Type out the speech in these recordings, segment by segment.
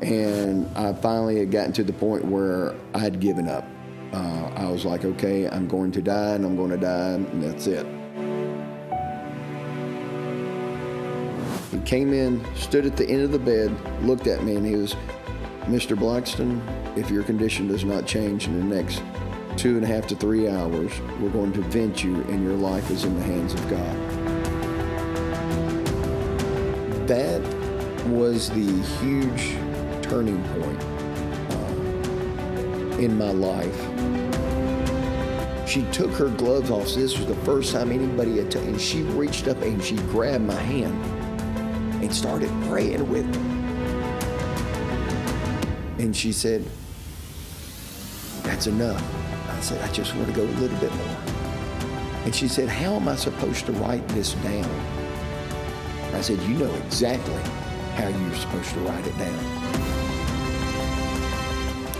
And I finally had gotten to the point where I had given up. I was like, okay, I'm going to die, and I'm going to die, and that's it. He came in, stood at the end of the bed, looked at me, and he was, Mr. Blackston, if your condition does not change in the next 2.5 to 3 hours, we're going to vent you, and your life is in the hands of God. That was the huge turning point in my life. She took her gloves off. So this was the first time anybody had taken, and she reached up and she grabbed my hand and started praying with me. And she said, that's enough. I said, I just want to go a little bit more. And she said, how am I supposed to write this down? I said, you know exactly how you're supposed to write it down.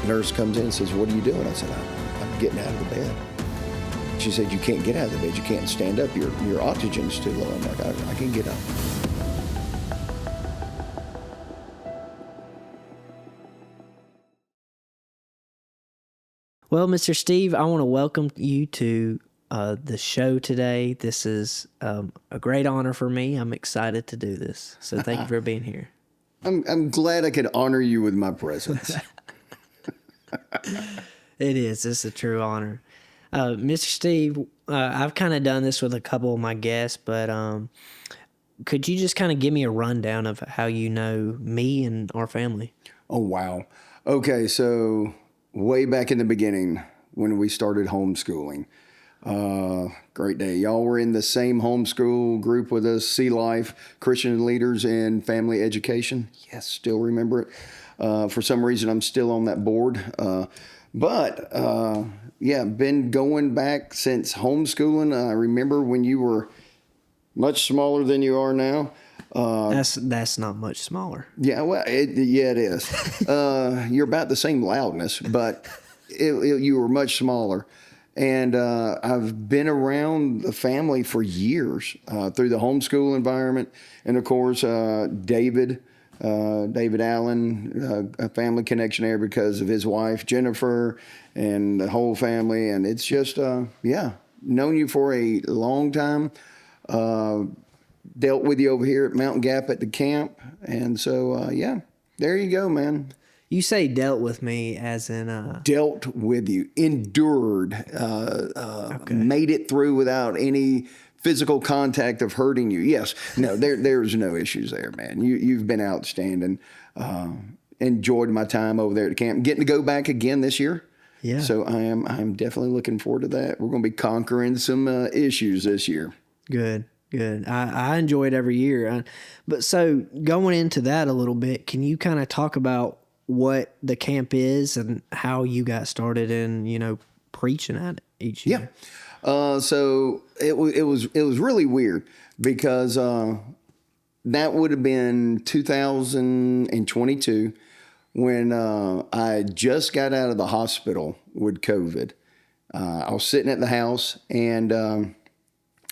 The nurse comes in and says, what are you doing? I said, I'm getting out of the bed. She said, you can't get out of the bed. You can't stand up. Your oxygen's too low. I'm like, I can get up. Well, Mr. Steve, I want to welcome you to the show today. This is a great honor for me. I'm excited to do this. So thank you for being here. I'm glad I could honor you with my presence. It is. It's a true honor. Mr. Steve, I've kind of done this with a couple of my guests, but could you just kind of give me a rundown of how you know me and our family? Oh, wow. Okay, so way back in the beginning when we started homeschooling, great day. Y'all were in the same homeschool group with us, Sea Life, Christian Leaders in Family Education. Yes, still remember it. For some reason, I'm still on that board. But been going back since homeschooling. I remember when you were much smaller than you are now. That's not much smaller. Yeah, well, it is. You're about the same loudness, but you were much smaller. And I've been around the family for years through the homeschool environment. And, of course, David Allen, a family connection there because of his wife, Jennifer, and the whole family. And it's just, known you for a long time. Dealt with you over here at Mountain Gap at the camp. And so, there you go, man. You say dealt with me as in... Dealt with you, endured, Okay. Made it through without any physical contact of hurting you. Yes, no, there's no issues there, man. You've been outstanding. Enjoyed my time over there at the camp. Getting to go back again this year. Yeah. So I'm definitely looking forward to that. We're going to be conquering some issues this year. Good. I enjoy it every year. But so going into that a little bit, can you kind of talk about what the camp is and how you got started in, preaching at it each year? Yeah. So it was really weird because that would have been 2022 when I just got out of the hospital with COVID. I was sitting at the house and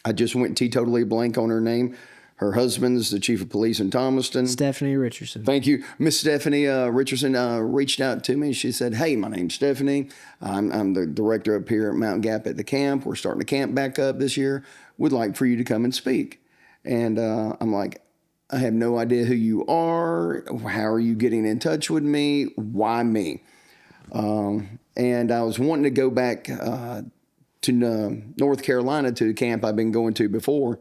I just went teetotally blank on her name. Her husband's the chief of police in Thomaston. Stephanie Richardson. Thank you. Miss Stephanie Richardson reached out to me. She said, hey, my name's Stephanie. I'm the director up here at Mountain Gap at the camp. We're starting the camp back up this year. Would like for you to come and speak. And I'm like, I have no idea who you are. How are you getting in touch with me? Why me? And I was wanting to go back to North Carolina to the camp I've been going to before.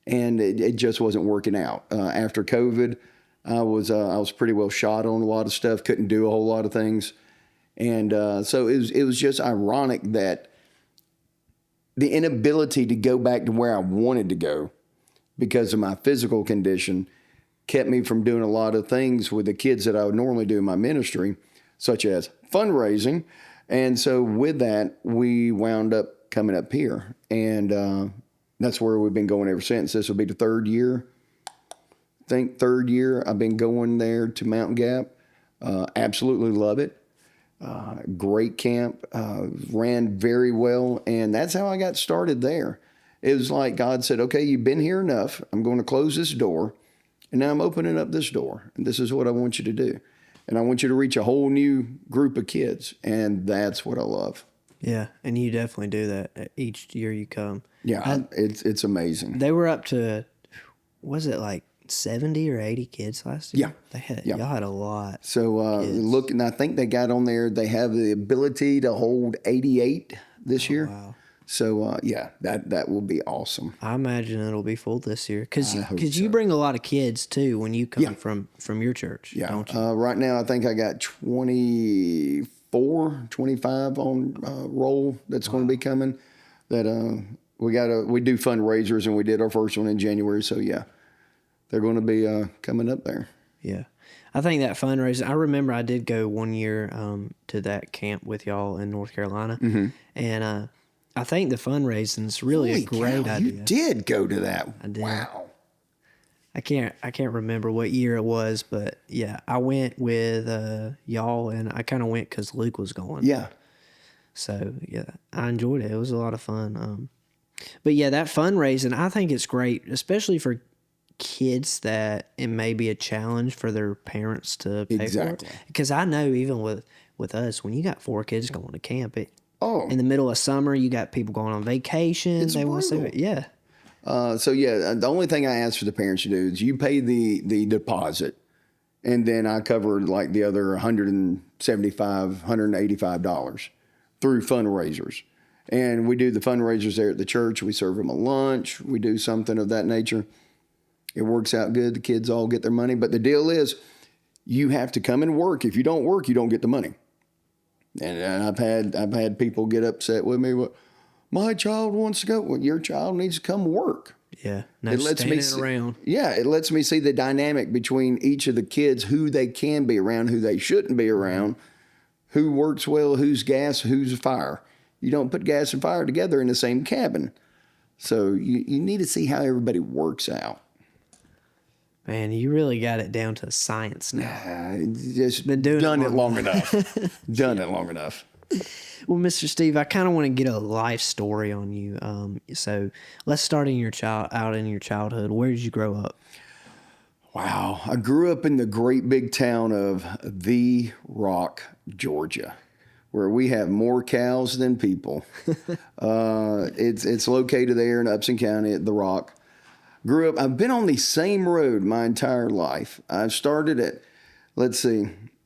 And it just wasn't working out. After COVID, I was pretty well shot on a lot of stuff. Couldn't do a whole lot of things, and so it was just ironic that the inability to go back to where I wanted to go because of my physical condition kept me from doing a lot of things with the kids that I would normally do in my ministry, such as fundraising. And so with that, we wound up coming up here, and that's where we've been going ever since. This will be the third year. I think third year I've been going there to Mountain Gap. Absolutely love it. Great camp. Ran very well. And that's how I got started there. It was like God said, okay, you've been here enough. I'm going to close this door. And now I'm opening up this door. And this is what I want you to do. And I want you to reach a whole new group of kids. And that's what I love. Yeah, and you definitely do that each year you come. Yeah, it's amazing. They were up to, was it like 70 or 80 kids last year? Yeah. They had, Yeah. y'all had a lot. So look, and I think they got on there. They have the ability to hold 88 this year. Wow. So yeah, that will be awesome. I imagine it'll be full this year because I hope you so. bring a lot of kids too when you come Yeah. from your church, Yeah. don't you? Right now, I think I got 24, 25 on roll that's going to be coming. That we do fundraisers, and we did our first one in January. So yeah, they're going to be coming up there. Yeah. I think that fundraising, I remember I did go one year to that camp with y'all in North Carolina. Mm-hmm. And I think the fundraising is really a great cow, idea. You did go to that. I did. Wow. I can't remember what year it was, but yeah, I went with y'all, and I kind of went because Luke was going. Yeah. So yeah, I enjoyed it. It was a lot of fun. But yeah, that fundraising, I think it's great, especially for kids that it may be a challenge for their parents to pay Exactly. for it. Because I know even with us, when you got 4 kids going to camp, Oh. in the middle of summer, you got people going on vacation. It's they want to see brutal. it. Yeah. So yeah, the only thing I ask for the parents to do is you pay the deposit, and then I cover like the other $175, $185 through fundraisers. And we do the fundraisers there at the church. We serve them a lunch. We do something of that nature. It works out good. The kids all get their money. But the deal is you have to come and work. If you don't work, you don't get the money. And I've had people get upset with me. Well, my child wants to go. Well, your child needs to come work. Yeah. No It lets me standing around. Yeah, it lets me see the dynamic between each of the kids, who they can be around, who they shouldn't be around, who works well, who's gas, who's fire. You don't put gas and fire together in the same cabin. So you need to see how everybody works out. Man, you really got it down to science now. Just Been doing it done it long long enough. Done it long enough. Well, Mr. Steve, I kind of want to get a life story on you. So let's start in your childhood. Where did you grow up? Wow. I grew up in the great big town of The Rock, Georgia, where we have more cows than people. It's located there in Upson County at The Rock. Grew up, I've been on the same road my entire life. I started at,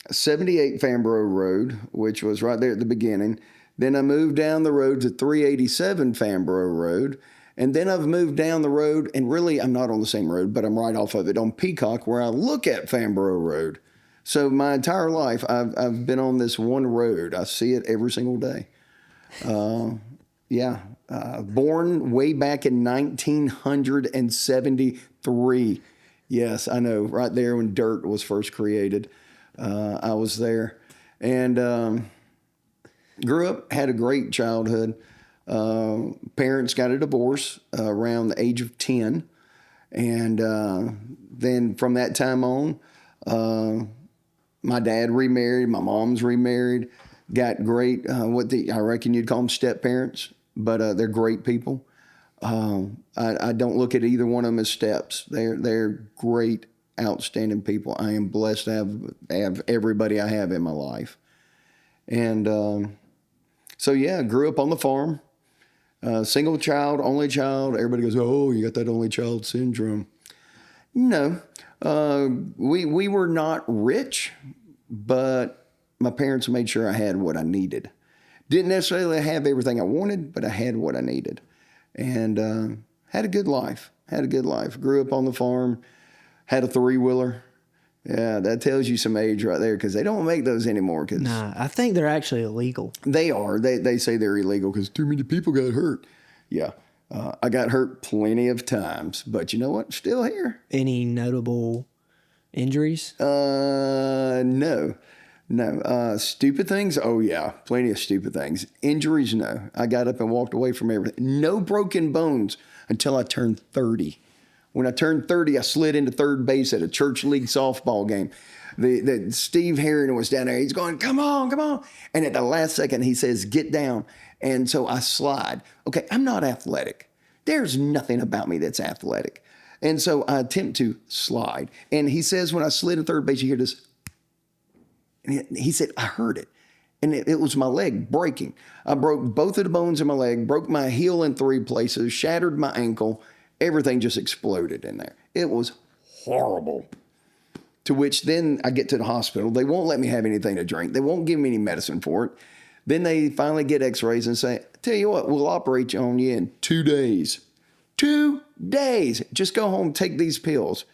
78 Famborough Road, which was right there at the beginning. Then I moved down the road to 387 Famborough Road. And then I've moved down the road, and really I'm not on the same road, but I'm right off of it on Peacock, where I look at Famborough Road. So my entire life, I've been on this one road. I see it every single day. Born way back in 1973. Yes, I know, right there when dirt was first created. I was there. And grew up, had a great childhood. Parents got a divorce around the age of 10. And then from that time on, my dad remarried, my mom's remarried, got great, I reckon you'd call them step parents, but they're great people. I don't look at either one of them as steps. They're great, outstanding people. I am blessed to have everybody I have in my life. And so, yeah, grew up on the farm, single child, only child. Everybody goes, oh, you got that only child syndrome. No, we were not rich, but my parents made sure I had what I needed. Didn't necessarily have everything I wanted, but I had what I needed. And had a good life. Grew up on the farm, had a 3-wheeler. Yeah, that tells you some age right there, because they don't make those anymore. Nah, I think they're actually illegal. They are. They say they're illegal because too many people got hurt. Yeah, I got hurt plenty of times, but you know what? Still here. Any notable injuries? No. Stupid things? Oh, yeah. Plenty of stupid things. Injuries? No. I got up and walked away from everything. No broken bones until I turned 30. When I turned 30, I slid into third base at a church league softball game. The Steve Harrington was down there. He's going, come on. And at the last second, he says, get down. And so I slide. Okay, I'm not athletic. There's nothing about me that's athletic. And so I attempt to slide. And he says, when I slid to third base, you hear this. And he said, I heard it. And it was my leg breaking. I broke both of the bones in my leg, broke my heel in 3 places, shattered my ankle. Everything just exploded in there. It was horrible. To which then I get to the hospital. They won't let me have anything to drink. They won't give me any medicine for it. Then they finally get x-rays and say, tell you what, we'll operate on you in 2 days. 2 days. Just go home, take these pills.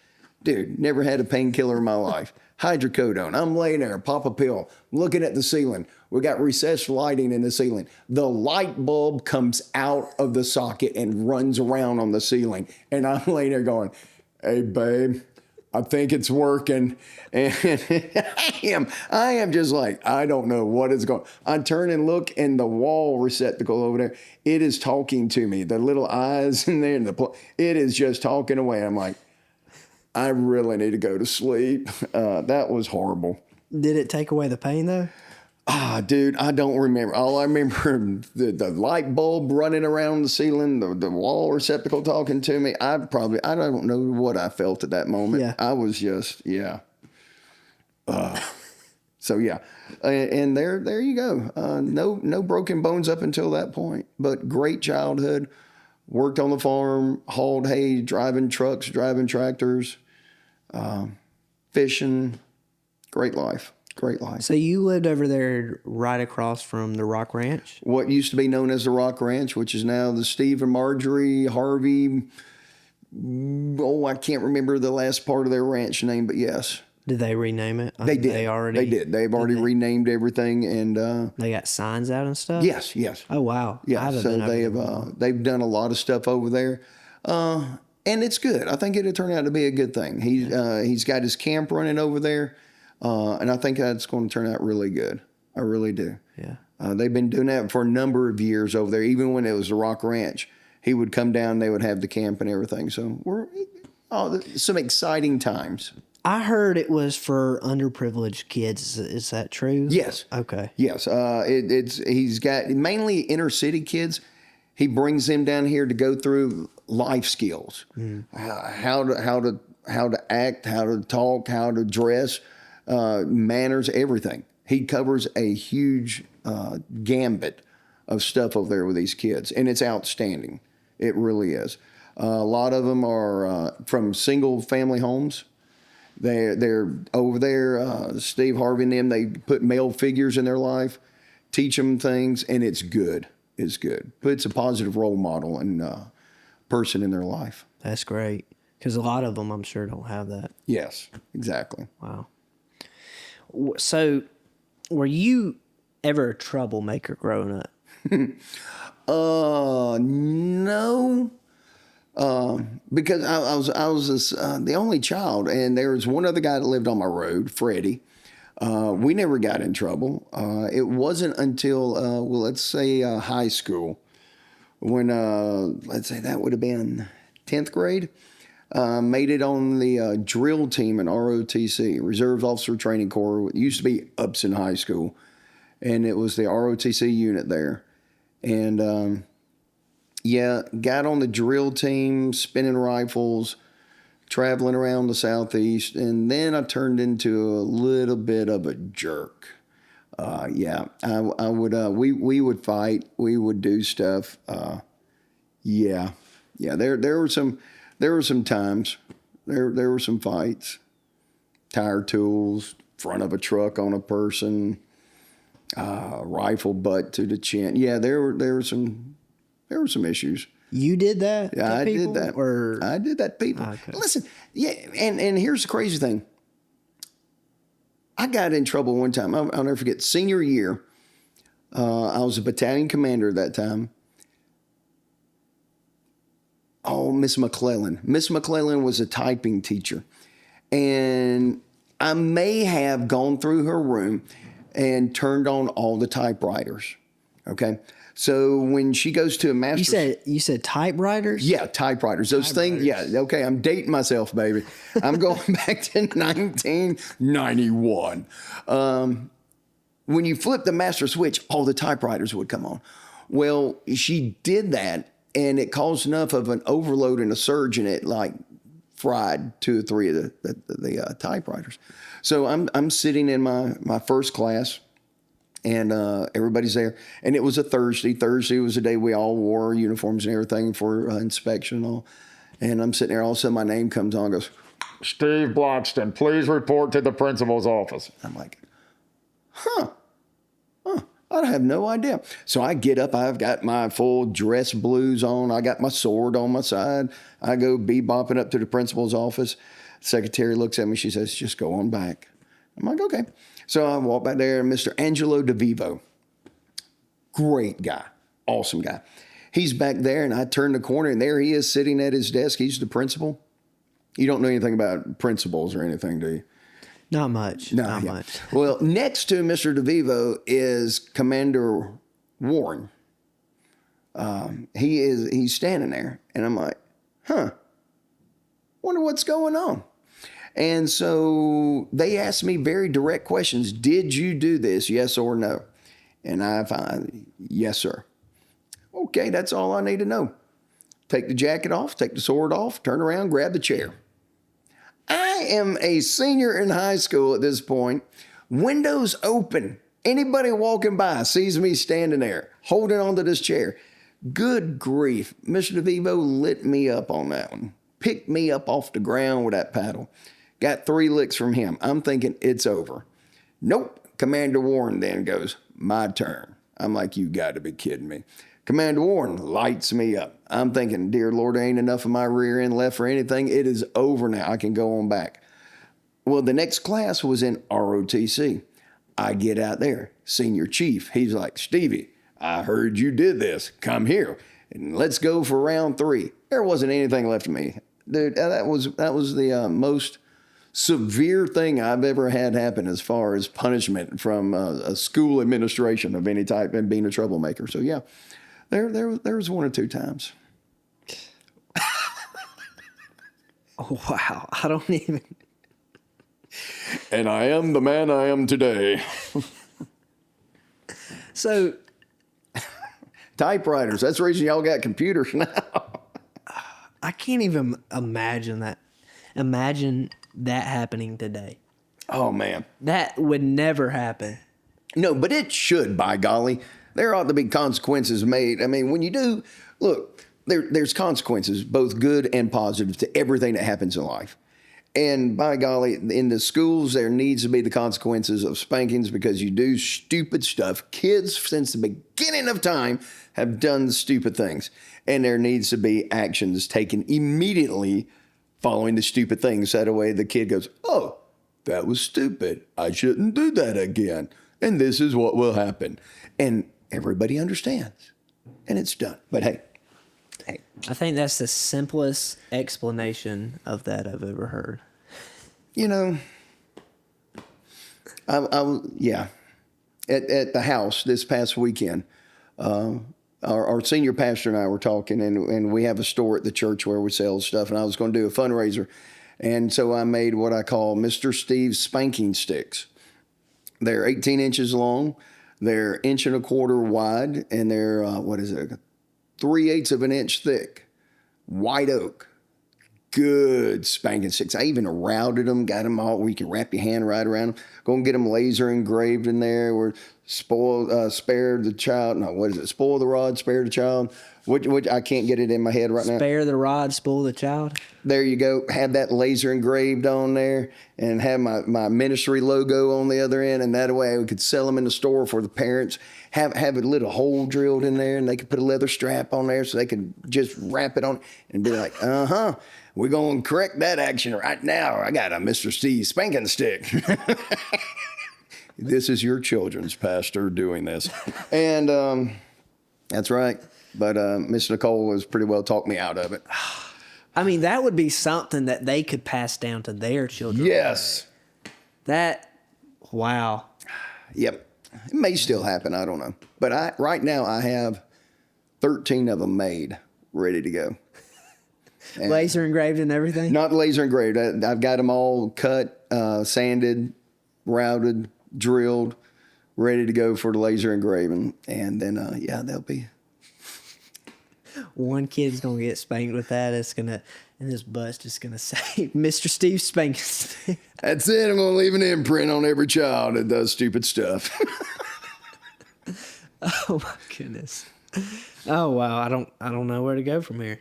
Dude, never had a painkiller in my life. Hydrocodone. I'm laying there, pop a pill, looking at the ceiling. We got recessed lighting in the ceiling. The light bulb comes out of the socket and runs around on the ceiling. And I'm laying there going, hey, babe, I think it's working. And I am just like, I don't know what is going on. I turn and look, and the wall receptacle over there, it is talking to me. The little eyes in there, and it is just talking away. I'm like, I really need to go to sleep. That was horrible. Did it take away the pain though? Dude, I don't remember. All I remember, the light bulb running around the ceiling, the wall receptacle talking to me. I don't know what I felt at that moment. Yeah. I was just, yeah. So yeah. And there you go. No broken bones up until that point, but great childhood. Worked on the farm, hauled hay, driving trucks, driving tractors, fishing. Great life. Great life. So you lived over there right across from the Rock Ranch? What used to be known as the Rock Ranch, which is now the Steve and Marjorie Harvey. Oh, I can't remember the last part of their ranch name, but yes. Did they rename it? They did. They did. They've already renamed everything, and they got signs out and stuff. yes. Oh wow. Yeah. So they've done a lot of stuff over there, and it's good. I think it'll turn out to be a good thing. He's got his camp running over there, and I think that's going to turn out really good. I really do. Yeah. They've been doing that for a number of years over there. Even when it was the Rock Ranch, he would come down. They would have the camp and everything. So some exciting times. I heard it was for underprivileged kids. Is that true? Yes. Okay. Yes. He's got mainly inner city kids. He brings them down here to go through life skills, how to act, how to talk, how to dress, manners, everything. He covers a huge gambit of stuff over there with these kids, and it's outstanding. It really is. A lot of them are from single family homes. They're over there, Steve Harvey and them, they put male figures in their life, teach them things, and it's good. It's good. Puts a positive role model and person in their life. That's great. Because a lot of them, I'm sure, don't have that. Yes, exactly. Wow. So, were you ever a troublemaker growing up? No. Because I was the only child, and there was one other guy that lived on my road, Freddie. We never got in trouble. It wasn't until, let's say high school, when, let's say that would have been 10th grade, made it on the drill team in ROTC, Reserve Officer Training Corps. It used to be Upson High School, and it was the ROTC unit there. And got on the drill team, spinning rifles, traveling around the Southeast, and then I turned into a little bit of a jerk. I would, we would fight, we would do stuff. There were some times, there were some fights, tire tools, front of a truck on a person, rifle butt to the chin. Yeah, there were some issues. You did that? Yeah, I did that. Or I did that to people. Okay. Listen, yeah, and here's the crazy thing. I got in trouble one time. I'll never forget. Senior year, I was a battalion commander at that time. Oh, Miss McClellan. Miss McClellan was a typing teacher. And I may have gone through her room and turned on all the typewriters. Okay. So when she goes to a master's... You said typewriters? Yeah, typewriters. Those things, yeah, okay, I'm dating myself, baby. I'm going back to 1991. When you flip the master switch, all the typewriters would come on. Well, she did that, and it caused enough of an overload and a surge, and it like fried 2 or 3 of the typewriters. So I'm sitting in my first class, and everybody's there. And it was a Thursday. Thursday was the day we all wore uniforms and everything for inspection and all. And I'm sitting there, all of a sudden my name comes on and goes, Steve Blackston, please report to the principal's office. I'm like, I have no idea. So I get up. I've got my full dress blues on. I got my sword on my side. I go bebopping up to the principal's office. Secretary looks at me. She says, just go on back. I'm like, okay. So I walk back there, and Mr. Angelo DeVivo, great guy, awesome guy. He's back there, and I turn the corner, and there he is sitting at his desk. He's the principal. You don't know anything about principals or anything, do you? Not much. No, Not yeah. much. Well, next to Mr. DeVivo is Commander Warren. He's standing there, and I'm like, wonder what's going on. And so they asked me very direct questions. Did you do this? Yes or no? And I find, yes, sir. Okay, that's all I need to know. Take the jacket off, take the sword off, turn around, grab the chair. I am a senior in high school at this point. Windows open. Anybody walking by sees me standing there, holding onto this chair. Good grief. Mr. DeVivo lit me up on that one. Picked me up off the ground with that paddle. Got 3 licks from him. I'm thinking it's over. Nope. Commander Warren then goes, my turn. I'm like, you got to be kidding me. Commander Warren lights me up. I'm thinking, dear Lord, there ain't enough of my rear end left for anything. It is over now. I can go on back. Well, the next class was in ROTC. I get out there. Senior chief, he's like, Stevie, I heard you did this. Come here and let's go for round 3. There wasn't anything left of me. Dude, that was the most severe thing I've ever had happen as far as punishment from a school administration of any type and being a troublemaker. So yeah, there was 1 or 2 times. Oh, wow. I don't even. And I am the man I am today. So Typewriters. That's the reason y'all got computers now. I can't even imagine that. Imagine that happening today. Oh, man. That would never happen. No, but it should, by golly. There ought to be consequences made. I mean, when you do, look, there's consequences, both good and positive, to everything that happens in life. And by golly, in the schools, there needs to be the consequences of spankings because you do stupid stuff. Kids, since the beginning of time, have done stupid things. And there needs to be actions taken immediately following the stupid things. That way the kid goes, oh, that was stupid. I shouldn't do that again. And this is what will happen. And everybody understands. And it's done. But hey. I think that's the simplest explanation of that I've ever heard. You know, yeah. At the house this past weekend, our senior pastor and I were talking, and we have a store at the church where we sell stuff, and I was going to do a fundraiser. And so I made what I call Mr. Steve's spanking sticks. They're 18 inches long. They're 1.25 inches wide, and they're, 3/8 of an inch thick. White oak. Good spanking sticks. I even routed them, got them all where you can wrap your hand right around them. Go and get them laser engraved in there. Or spare the child. No, what is it? Spoil the rod, spare the child. Which I can't get it in my head right now. Spare the rod, spoil the child. There you go. Have that laser engraved on there and have my ministry logo on the other end. And that way we could sell them in the store for the parents. Have a little hole drilled in there, and they could put a leather strap on there so they could just wrap it on and be like, we're going to correct that action right now. I got a Mr. Steve spanking stick. This is your children's pastor doing this. And that's right. But Miss Nicole has pretty well talked me out of it. I mean, that would be something that they could pass down to their children. Yes. Wow. Yep. It may still happen. I don't know. But right now I have 13 of them made, ready to go. And laser engraved and everything? Not laser engraved. I've got them all cut, sanded, routed, drilled, ready to go for the laser engraving. And then, they'll be. One kid's going to get spanked with that. And this bus just going to say, Mr. Steve Spankin. That's it. I'm going to leave an imprint on every child that does stupid stuff. Oh my goodness. Oh wow, I don't know where to go from here.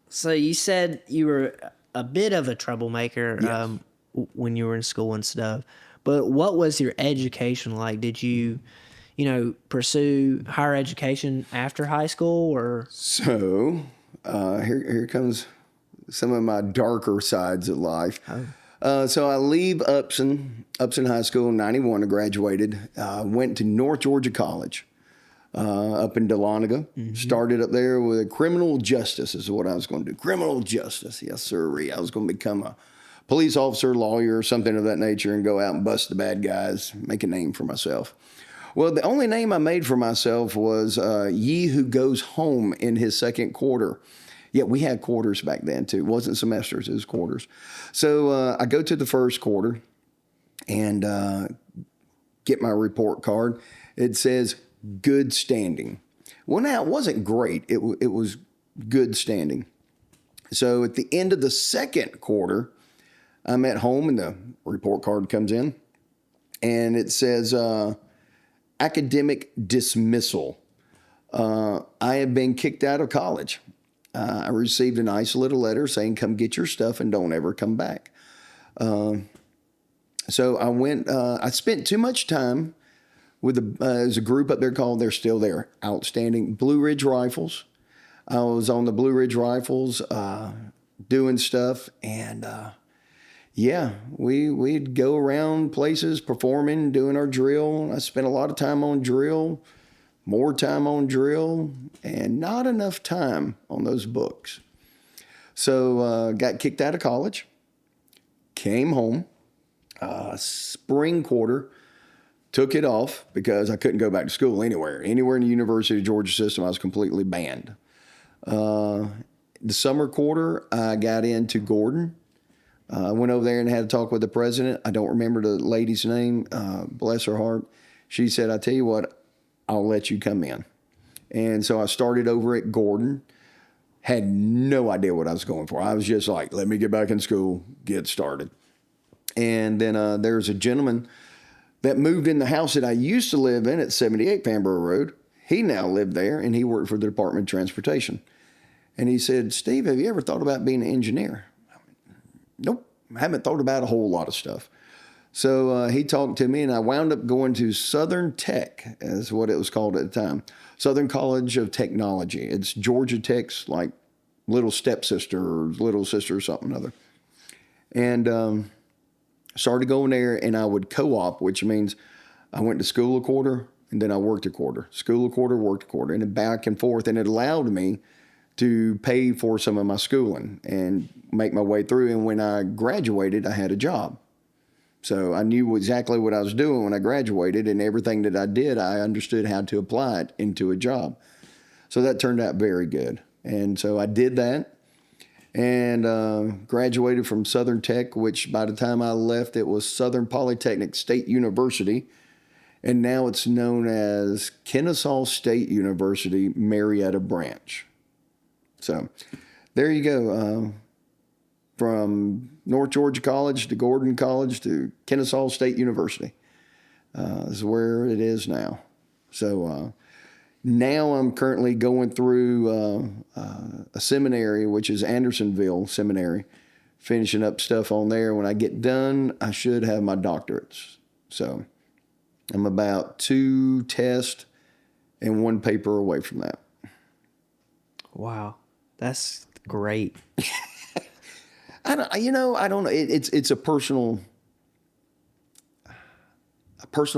So you said you were a bit of a troublemaker Yes. When you were in school and stuff. But what was your education like? Did you, pursue higher education after high school or? So here comes some of my darker sides of life. So I leave Upson High School in 91. I graduated. Went to North Georgia College up in Dahlonega. Started up there with criminal justice is what I was going to do. Criminal justice. Yes, sir. I was going to become a police officer, lawyer, something of that nature, and go out and bust the bad guys, make a name for myself. Well, the only name I made for myself was Ye Who Goes Home in his second quarter. Yeah, we had quarters back then, too. It wasn't semesters, it was quarters. So I go to the first quarter and get my report card. It says good standing. Well, now, it wasn't great. It was good standing. So at the end of the second quarter, I'm at home and the report card comes in. And it says academic dismissal. I have been kicked out of college. I received a nice little letter saying, come get your stuff and don't ever come back. So I went, I spent too much time with there's a group up there called, they're still there, Outstanding Blue Ridge Rifles. I was on the Blue Ridge Rifles doing stuff. And yeah, we'd go around places performing, doing our drill. I spent a lot of time on drill. More time on drill, and not enough time on those books. So got kicked out of college, came home, spring quarter, took it off because I couldn't go back to school anywhere. Anywhere in the University of Georgia system, I was completely banned. The summer quarter, I got into Gordon. I went over there and had a talk with the president. I don't remember the lady's name, bless her heart. She said, I tell you what, I'll let you come in. And so I started over at Gordon, had no idea what I was going for. I was just like, let me get back in school, get started. And then there's a gentleman that moved in the house that I used to live in at 78 Fanborough Road. He now lived there, and he worked for the Department of Transportation. And he said, Steve, have you ever thought about being an engineer? Nope, I haven't thought about a whole lot of stuff. So he talked to me, and I wound up going to Southern Tech, is what it was called at the time. Southern College of Technology. It's Georgia Tech's like little stepsister or little sister or something or other. And started going there, and I would co-op, which means I went to school a quarter, and then I worked a quarter. School a quarter, worked a quarter, and then back and forth. And it allowed me to pay for some of my schooling and make my way through. And when I graduated, I had a job. So I knew exactly what I was doing when I graduated, and everything that I did, I understood how to apply it into a job. So that turned out very good. And so I did that and graduated from Southern Tech, which by the time I left, it was Southern Polytechnic State University. And now it's known as Kennesaw State University, Marietta Branch. So there you go. From North Georgia College to Gordon College to Kennesaw State University is where it is now. So now I'm currently going through a seminary, which is Andersonville Seminary, finishing up stuff on there. When I get done, I should have my doctorates. So I'm about 2 tests and 1 paper away from that. Wow, that's great. I don't know. It's a personal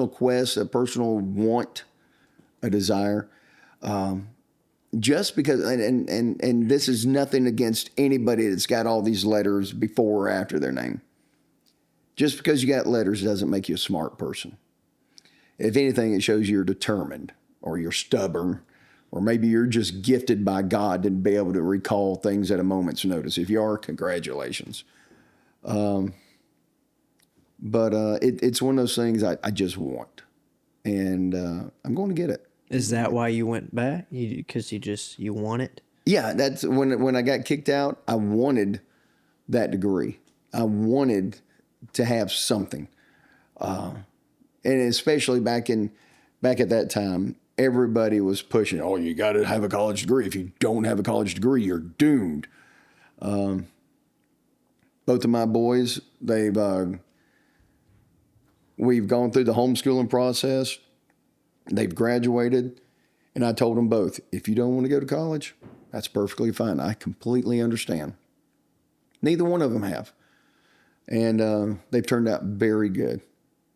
quest, a personal want, a desire. Just because, and this is nothing against anybody that's got all these letters before or after their name. Just because you got letters doesn't make you a smart person. If anything, it shows you're determined or you're stubborn. Or maybe you're just gifted by God to be able to recall things at a moment's notice. If you are, congratulations. But it's one of those things I just want. And I'm going to get it. Is that why you went back? Because you want it? Yeah, that's when I got kicked out, I wanted that degree. I wanted to have something. And especially back at that time, everybody was pushing, oh, you got to have a college degree. If you don't have a college degree, you're doomed. Both of my boys, we've gone through the homeschooling process. They've graduated, and I told them both, if you don't want to go to college, that's perfectly fine. I completely understand. Neither one of them have. And they've turned out very good,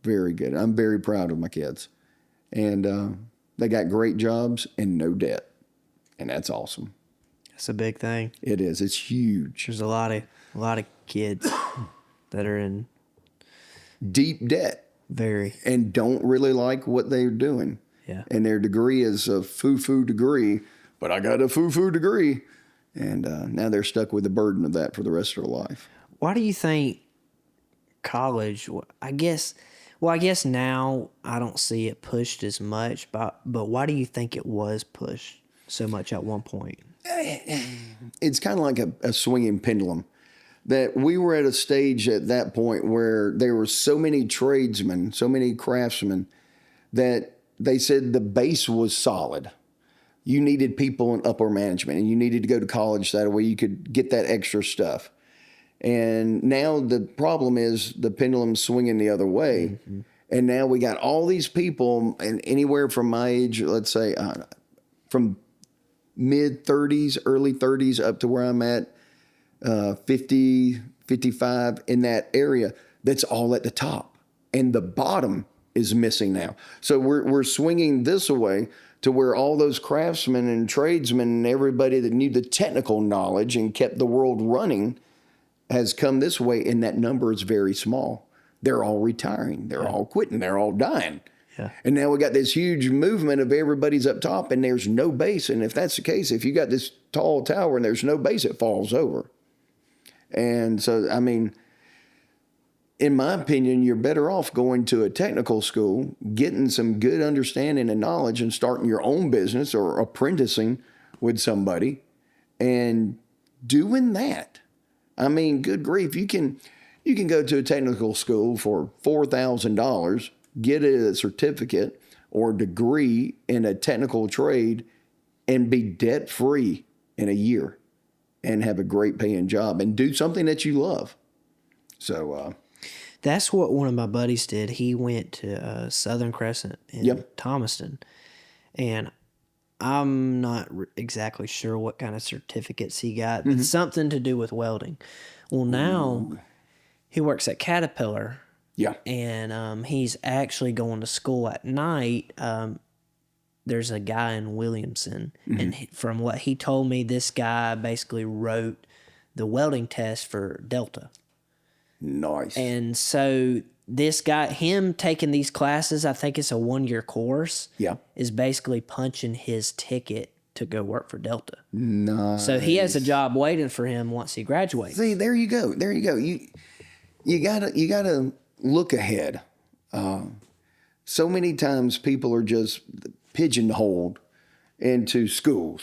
very good. I'm very proud of my kids. And they got great jobs and no debt. And that's awesome. That's a big thing. It is. It's huge. There's a lot of kids that are in Deep debt. very. And don't really like what they're doing. Yeah. And their degree is a foo-foo degree, but I got a foo-foo degree. And now they're stuck with the burden of that for the rest of their life. Why do you think college, I guess now I don't see it pushed as much, but why do you think it was pushed so much at one point? It's kind of like a swinging pendulum. That we were at a stage at that point where there were so many tradesmen, so many craftsmen, that they said the base was solid. You needed people in upper management, and you needed to go to college that way you could get that extra stuff. And now the problem is the pendulum's swinging the other way. Mm-hmm. And now we got all these people, and anywhere from my age, let's say from mid 30s, early 30s up to where I'm at, 50, 55 in that area, that's all at the top. And the bottom is missing now. So we're swinging this away to where all those craftsmen and tradesmen and everybody that knew the technical knowledge and kept the world running has come this way, and that number is very small. They're all retiring. They're all quitting. They're all dying. Yeah. And now we got this huge movement of everybody's up top and there's no base. And if that's the case, if you got this tall tower and there's no base, it falls over. And so, I mean, in my opinion, you're better off going to a technical school, getting some good understanding and knowledge, and starting your own business or apprenticing with somebody and doing that. I mean, good grief, you can go to a technical school for $4,000, get a certificate or degree in a technical trade, and be debt free in a year, and have a great paying job and do something that you love. So that's what one of my buddies did. He went to Southern Crescent in Thomaston, and I'm not exactly sure what kind of certificates he got, but something to do with welding. Well, now he works at Caterpillar. Yeah. And he's actually going to school at night. There's a guy in Williamson, and from what he told me, this guy basically wrote the welding test for Delta. Nice. And so this guy, him taking these classes, I think it's a 1-year course, is basically punching his ticket to go work for Delta. Nice. So he has a job waiting for him once he graduates. See, there you go. There you go. You gotta look ahead. So many times people are just pigeonholed into school,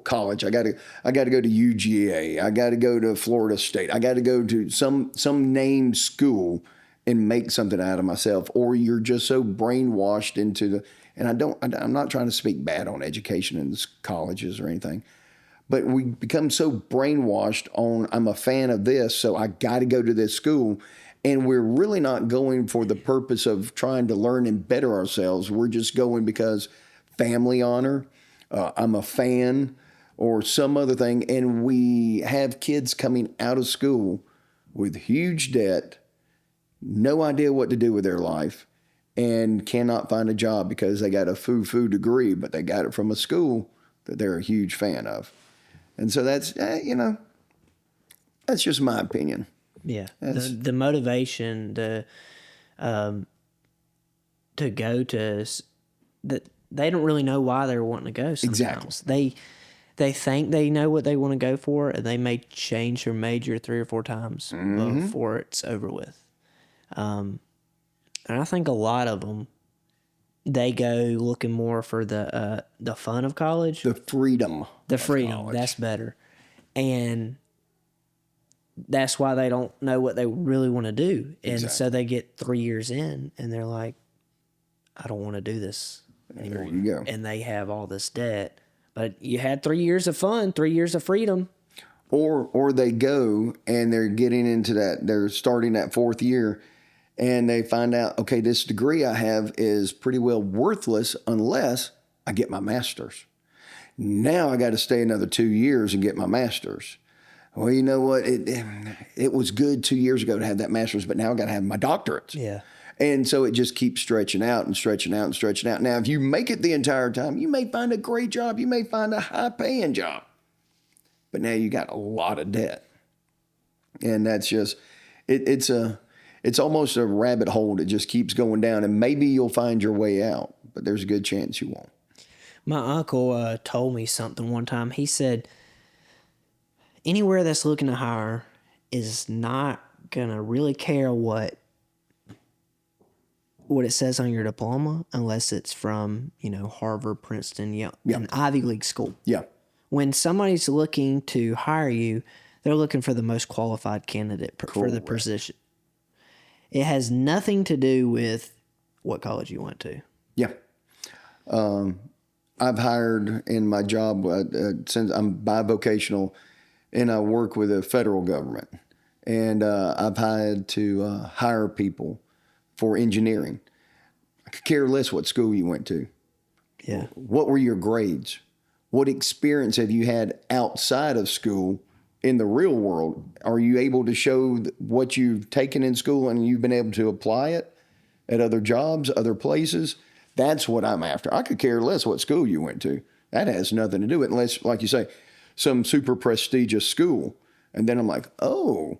college. I gotta go to UGA. I gotta go to Florida State. I gotta go to some named school and make something out of myself. Or you're just so brainwashed into the. And I'm not trying to speak bad on education in colleges or anything, but we become so brainwashed on I'm a fan of this, so I got to go to this school. And we're really not going for the purpose of trying to learn and better ourselves. We're just going because family honor, I'm a fan, or some other thing. And we have kids coming out of school with huge debt, no idea what to do with their life, and cannot find a job because they got a foo-foo degree, but they got it from a school that they're a huge fan of. And so that's, that's just my opinion. Yeah, the motivation to go to that, they don't really know why they're wanting to go. Sometimes. Exactly. They think they know what they want to go for, and they may change their major 3 or 4 times before it's over with. And I think a lot of them they go looking more for the fun of college, The freedom. the of freedom. college. That's better, and that's why they don't know what they really want to do, and so Exactly. they get 3 years in, and they're like, I don't want to do this anymore, There you go. and they have all this debt. But you had 3 years of fun, 3 years of freedom. Or they go and they're getting into that, they're starting that fourth year and they find out, okay, this degree I have is pretty well worthless unless I get my master's. Now I got to stay another 2 years and get my master's. Well, you know what? It was good 2 years ago to have that master's, but now I got to have my doctorate. Yeah. And so it just keeps stretching out and stretching out and stretching out. Now, if you make it the entire time, you may find a great job. You may find a high paying job. But now you got a lot of debt. And that's just, it's almost a rabbit hole that just keeps going down. And maybe you'll find your way out, but there's a good chance you won't. My uncle told me something one time. He said, anywhere that's looking to hire is not going to really care what it says on your diploma unless it's from, Harvard, Princeton, an Ivy League school. Yeah. When somebody's looking to hire you, they're looking for the most qualified candidate for the position. It has nothing to do with what college you went to. Yeah. I've hired in my job since I'm bivocational and I work with the federal government. And I've had to hire people for engineering. I could care less what school you went to. Yeah. What were your grades? What experience have you had outside of school in the real world? Are you able to show what you've taken in school and you've been able to apply it at other jobs, other places? That's what I'm after. I could care less what school you went to. That has nothing to do with it unless, like you say, some super prestigious school. And then I'm like, oh,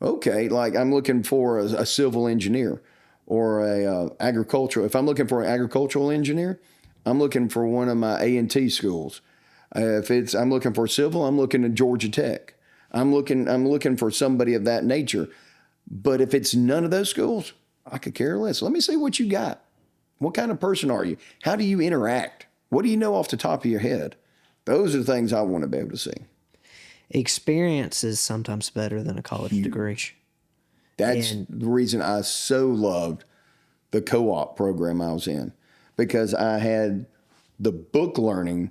okay. Like I'm looking for a civil engineer or a agricultural. If I'm looking for an agricultural engineer, I'm looking for one of my A&T schools. If I'm looking for civil, I'm looking at Georgia Tech. I'm looking for somebody of that nature. But if it's none of those schools, I could care less. Let me see what you got. What kind of person are you? How do you interact? What do you know off the top of your head? Those are the things I want to be able to see. Experience is sometimes better than a college degree. That's the reason I so loved the co-op program I was in, because I had the book learning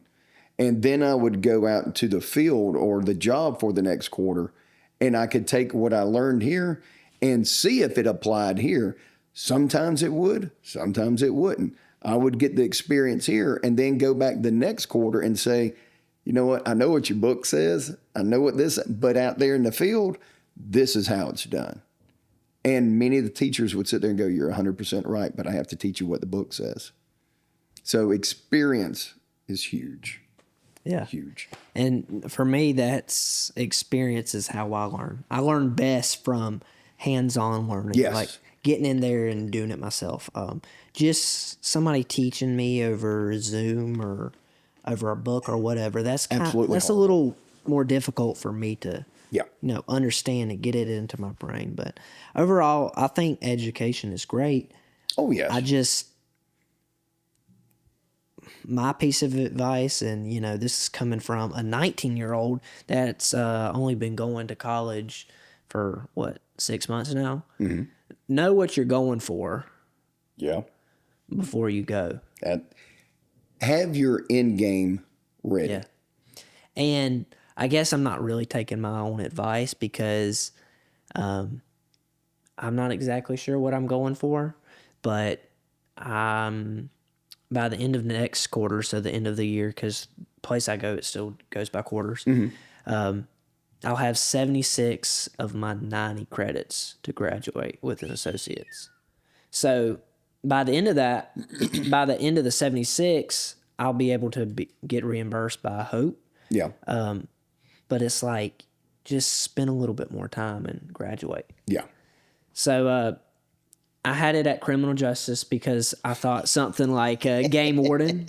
and then I would go out into the field or the job for the next quarter and I could take what I learned here and see if it applied here. Sometimes it would, sometimes it wouldn't. I would get the experience here and then go back the next quarter and say, you know what, I know what your book says. I know what this, but out there in the field, this is how it's done. And many of the teachers would sit there and go, you're 100% right, but I have to teach you what the book says. So experience is huge. Yeah. Huge. And for me, that's experience is how I learn. I learn best from hands-on learning. Yes. Like getting in there and doing it myself. Just somebody teaching me over Zoom or over a book or whatever. That's Absolutely that's hard. a little more difficult for me to Yeah. understand and get it into my brain. But overall, I think education is great. Oh, yes. My piece of advice, and this is coming from a 19-year-old that's only been going to college for 6 months now. Mm-hmm. Know what you're going for. Yeah. Before you go. Have your end game ready. Yeah. And I guess I'm not really taking my own advice because I'm not exactly sure what I'm going for, but by the end of the next quarter, so the end of the year, because place I go, it still goes by quarters, I'll have 76 of my 90 credits to graduate with an associate's. So by the end of that, by the end of the 76, I'll be able to get reimbursed by Hope. Yeah. But it's like, just spend a little bit more time and graduate. Yeah. So I had it at criminal justice because I thought something like a game warden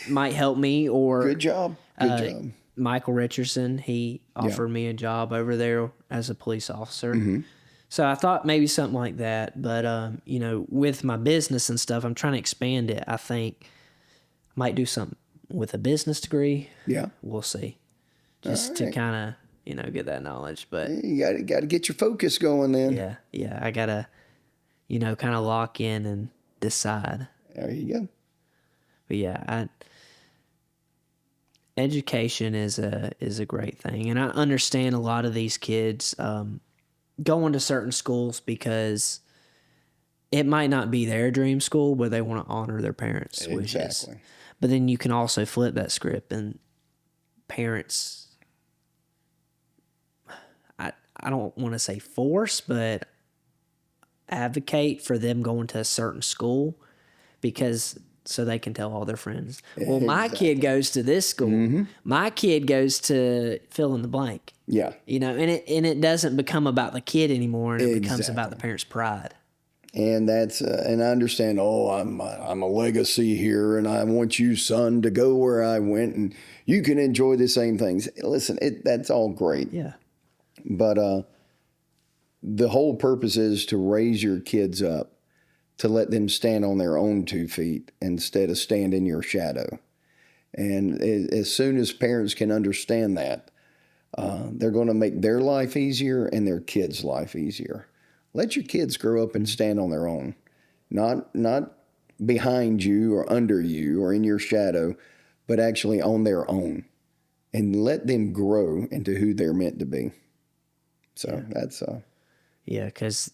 might help me. Or Good job. Good job. Michael Richardson, he offered me a job over there as a police officer. So I thought maybe something like that, but you know, with my business and stuff, I'm trying to expand it. I think I might do something with a business degree. Yeah. We'll see. Just to right. kind of, you know, get that knowledge. But You got to get your focus going then. yeah, I gotta, you know, kind of lock in and decide. There you go. But yeah, education is a great thing, and I understand a lot of these kids going to certain schools because it might not be their dream school, but they want to honor their parents' wishes. Exactly. But then you can also flip that script, and parents, I don't want to say force, but advocate for them going to a certain school because so they can tell all their friends, well, my kid goes to this school. My kid goes to fill in the blank. Yeah. You know, and it doesn't become about the kid anymore, and it becomes about the parents' pride. And that's and I understand. Oh, I'm a legacy here, and I want you, son, to go where I went, and you can enjoy the same things. Listen, that's all great. Yeah. But the whole purpose is to raise your kids up, to let them stand on their own 2 feet instead of stand in your shadow. And as soon as parents can understand that, they're going to make their life easier and their kids' life easier. Let your kids grow up and stand on their own, not behind you or under you or in your shadow, but actually on their own, and let them grow into who they're meant to be. So that's Yeah, because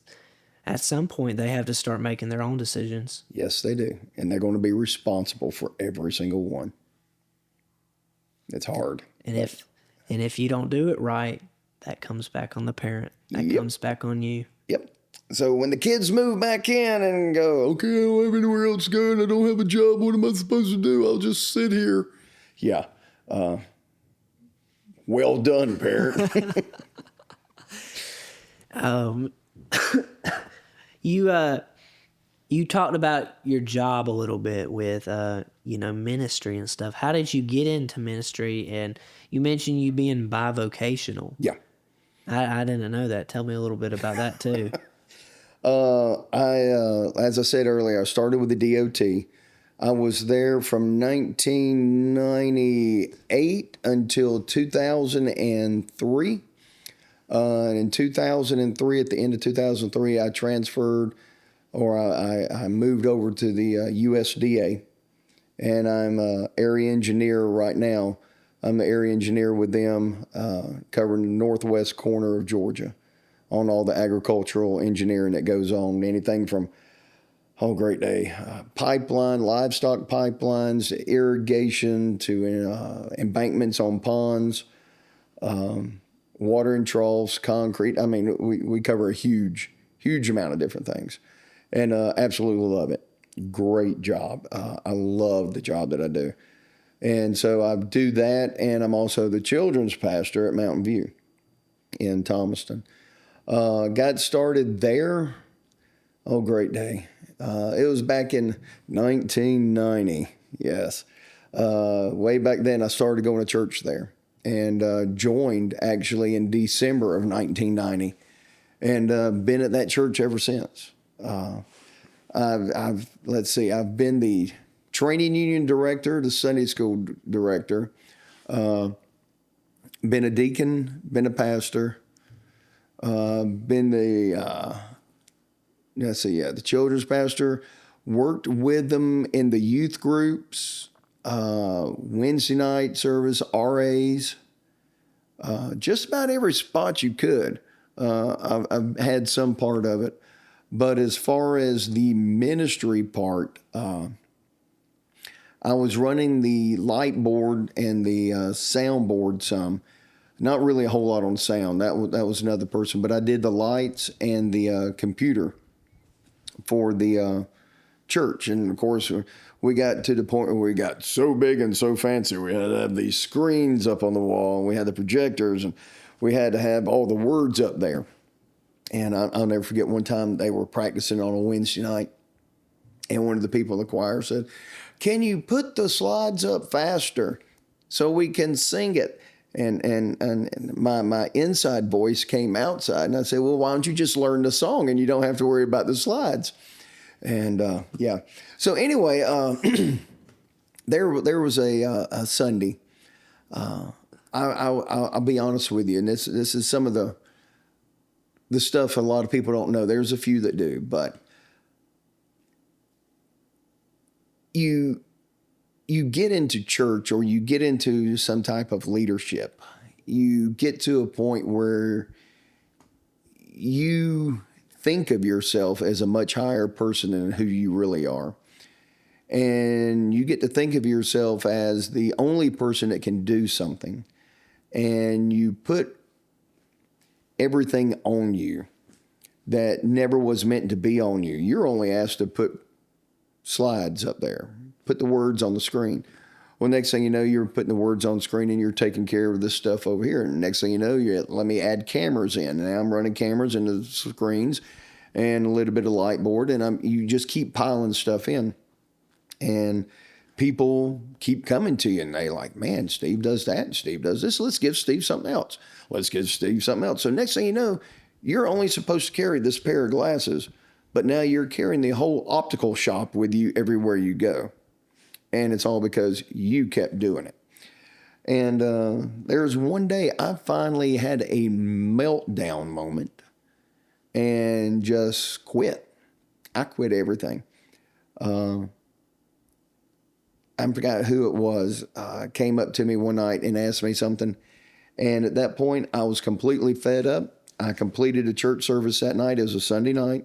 at some point they have to start making their own decisions. yes, they do, and they're going to be responsible for every single one. It's hard. And if you don't do it right, that comes back on the parent. That comes back on you. Yep. So when the kids move back in and go, okay, I don't have anywhere else to go and I don't have a job, what am I supposed to do? I'll just sit here. Yeah. Well done, parent. You talked about your job a little bit with you know, ministry and stuff. How did you get into ministry? And you mentioned you being bivocational. Yeah. I didn't know that. Tell me a little bit about that too. As I said earlier, I started with the DOT. I was there from 1998 until 2003. And in 2003, at the end of 2003, I transferred, or I moved over to the USDA, and I'm an area engineer right now. I'm the area engineer with them, covering the northwest corner of Georgia, on all the agricultural engineering that goes on, anything from, great day, pipeline, livestock pipelines, irrigation to embankments on ponds, water and troughs, concrete. I mean, we cover a huge amount of different things, and absolutely love it. Great job. I love the job that I do. And so I do that, and I'm also the children's pastor at Mountain View in Thomaston. Got started there. Oh, great day. It was back in 1990. Yes. Way back then, I started going to church there, and joined actually in December of 1990, and been at that church ever since. I've been the training union director, the Sunday school director, been a deacon, been a pastor, been the the children's pastor, worked with them in the youth groups, Wednesday night service, RAs, just about every spot you could. I've had some part of it. But as far as the ministry part, I was running the light board and the sound board some. Not really a whole lot on sound. That was another person. But I did the lights and the computer for the church. And, of course, we got to the point where we got so big and so fancy. We had to have these screens up on the wall. And we had the projectors. And we had to have all the words up there. And I'll never forget one time they were practicing on a Wednesday night. And one of the people in the choir said, "Can you put the slides up faster so we can sing it?" And my inside voice came outside, and I said, well, why don't you just learn the song and you don't have to worry about the slides? And yeah. So anyway, there was a Sunday. I'll be honest with you, and this is some of the stuff a lot of people don't know. There's a few that do, but you get into church or you get into some type of leadership. You get to a point where you think of yourself as a much higher person than who you really are. And you get to think of yourself as the only person that can do something. And you put everything on you that never was meant to be on you. You're only asked to put slides up there, put the words on the screen. Well, next thing you know, you're putting the words on the screen and you're taking care of this stuff over here. And next thing you know, let me add cameras in. Now I'm running cameras into the screens and a little bit of light board, and you just keep piling stuff in. And people keep coming to you, and they like, man, Steve does that, and Steve does this. Let's give Steve something else. Let's give Steve something else. So next thing you know, you're only supposed to carry this pair of glasses, but now you're carrying the whole optical shop with you everywhere you go. And it's all because you kept doing it. And there was one day I finally had a meltdown moment and just quit. I quit everything. I forgot who it was, came up to me one night and asked me something. And at that point, I was completely fed up. I completed a church service that night. It was a Sunday night.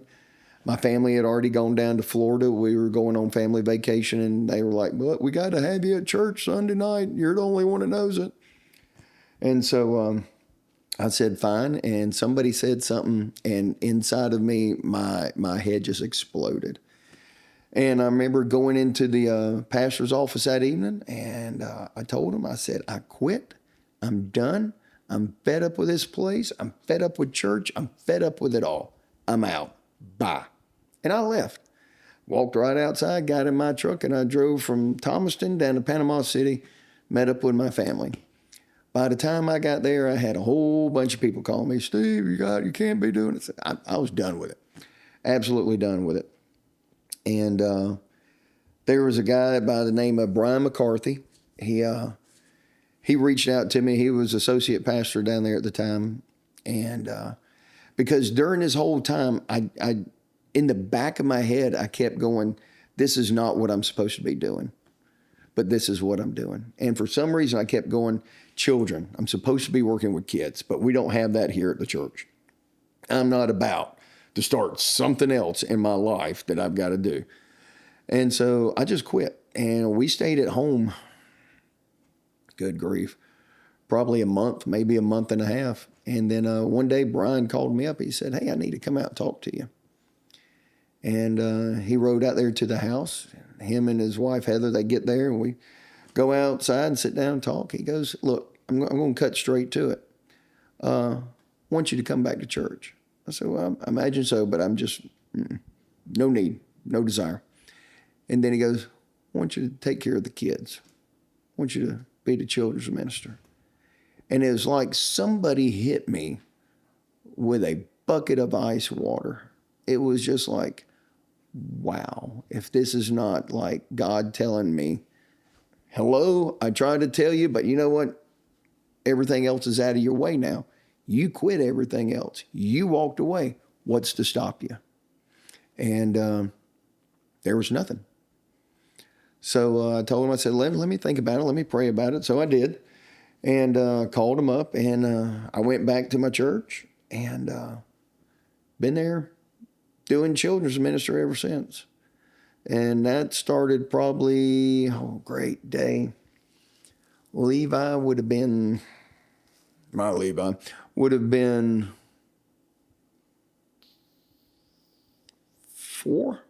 My family had already gone down to Florida. We were going on family vacation, and they were like, well, we got to have you at church Sunday night. You're the only one that knows it. And so I said, fine. And somebody said something, and inside of me, my head just exploded. And I remember going into the pastor's office that evening, and I told him, I said, I quit. I'm done. I'm fed up with this place. I'm fed up with church. I'm fed up with it all. I'm out. Bye. And I left. Walked right outside, got in my truck, and I drove from Thomaston down to Panama City, met up with my family. By the time I got there, I had a whole bunch of people calling me, Steve, you can't be doing it. I was done with it. Absolutely done with it. And there was a guy by the name of Brian McCarthy. He reached out to me. He was associate pastor down there at the time. And because during this whole time, I in the back of my head, I kept going, this is not what I'm supposed to be doing, but this is what I'm doing. And for some reason, I kept going, children. I'm supposed to be working with kids, but we don't have that here at the church. I'm not about to start something else in my life that I've got to do. And so I just quit. And we stayed at home, good grief, probably a month, maybe a month and a half. And then one day Brian called me up. He said, hey, I need to come out and talk to you. And he rode out there to the house. Him and his wife, Heather, they get there, and we go outside and sit down and talk. He goes, look, I'm going to cut straight to it. I want you to come back to church. I said, well, I imagine so, but I'm just, no need, no desire. And then he goes, I want you to take care of the kids. I want you to be the children's minister. And it was like somebody hit me with a bucket of ice water. It was just like, wow, if this is not like God telling me, hello, I tried to tell you, but you know what? Everything else is out of your way now. You quit everything else. You walked away. What's to stop you? And there was nothing. So I told him, I said, let me think about it. Let me pray about it. So I did, and called him up, and I went back to my church, and been there doing children's ministry ever since. And that started probably, great day. Levi would have been 4,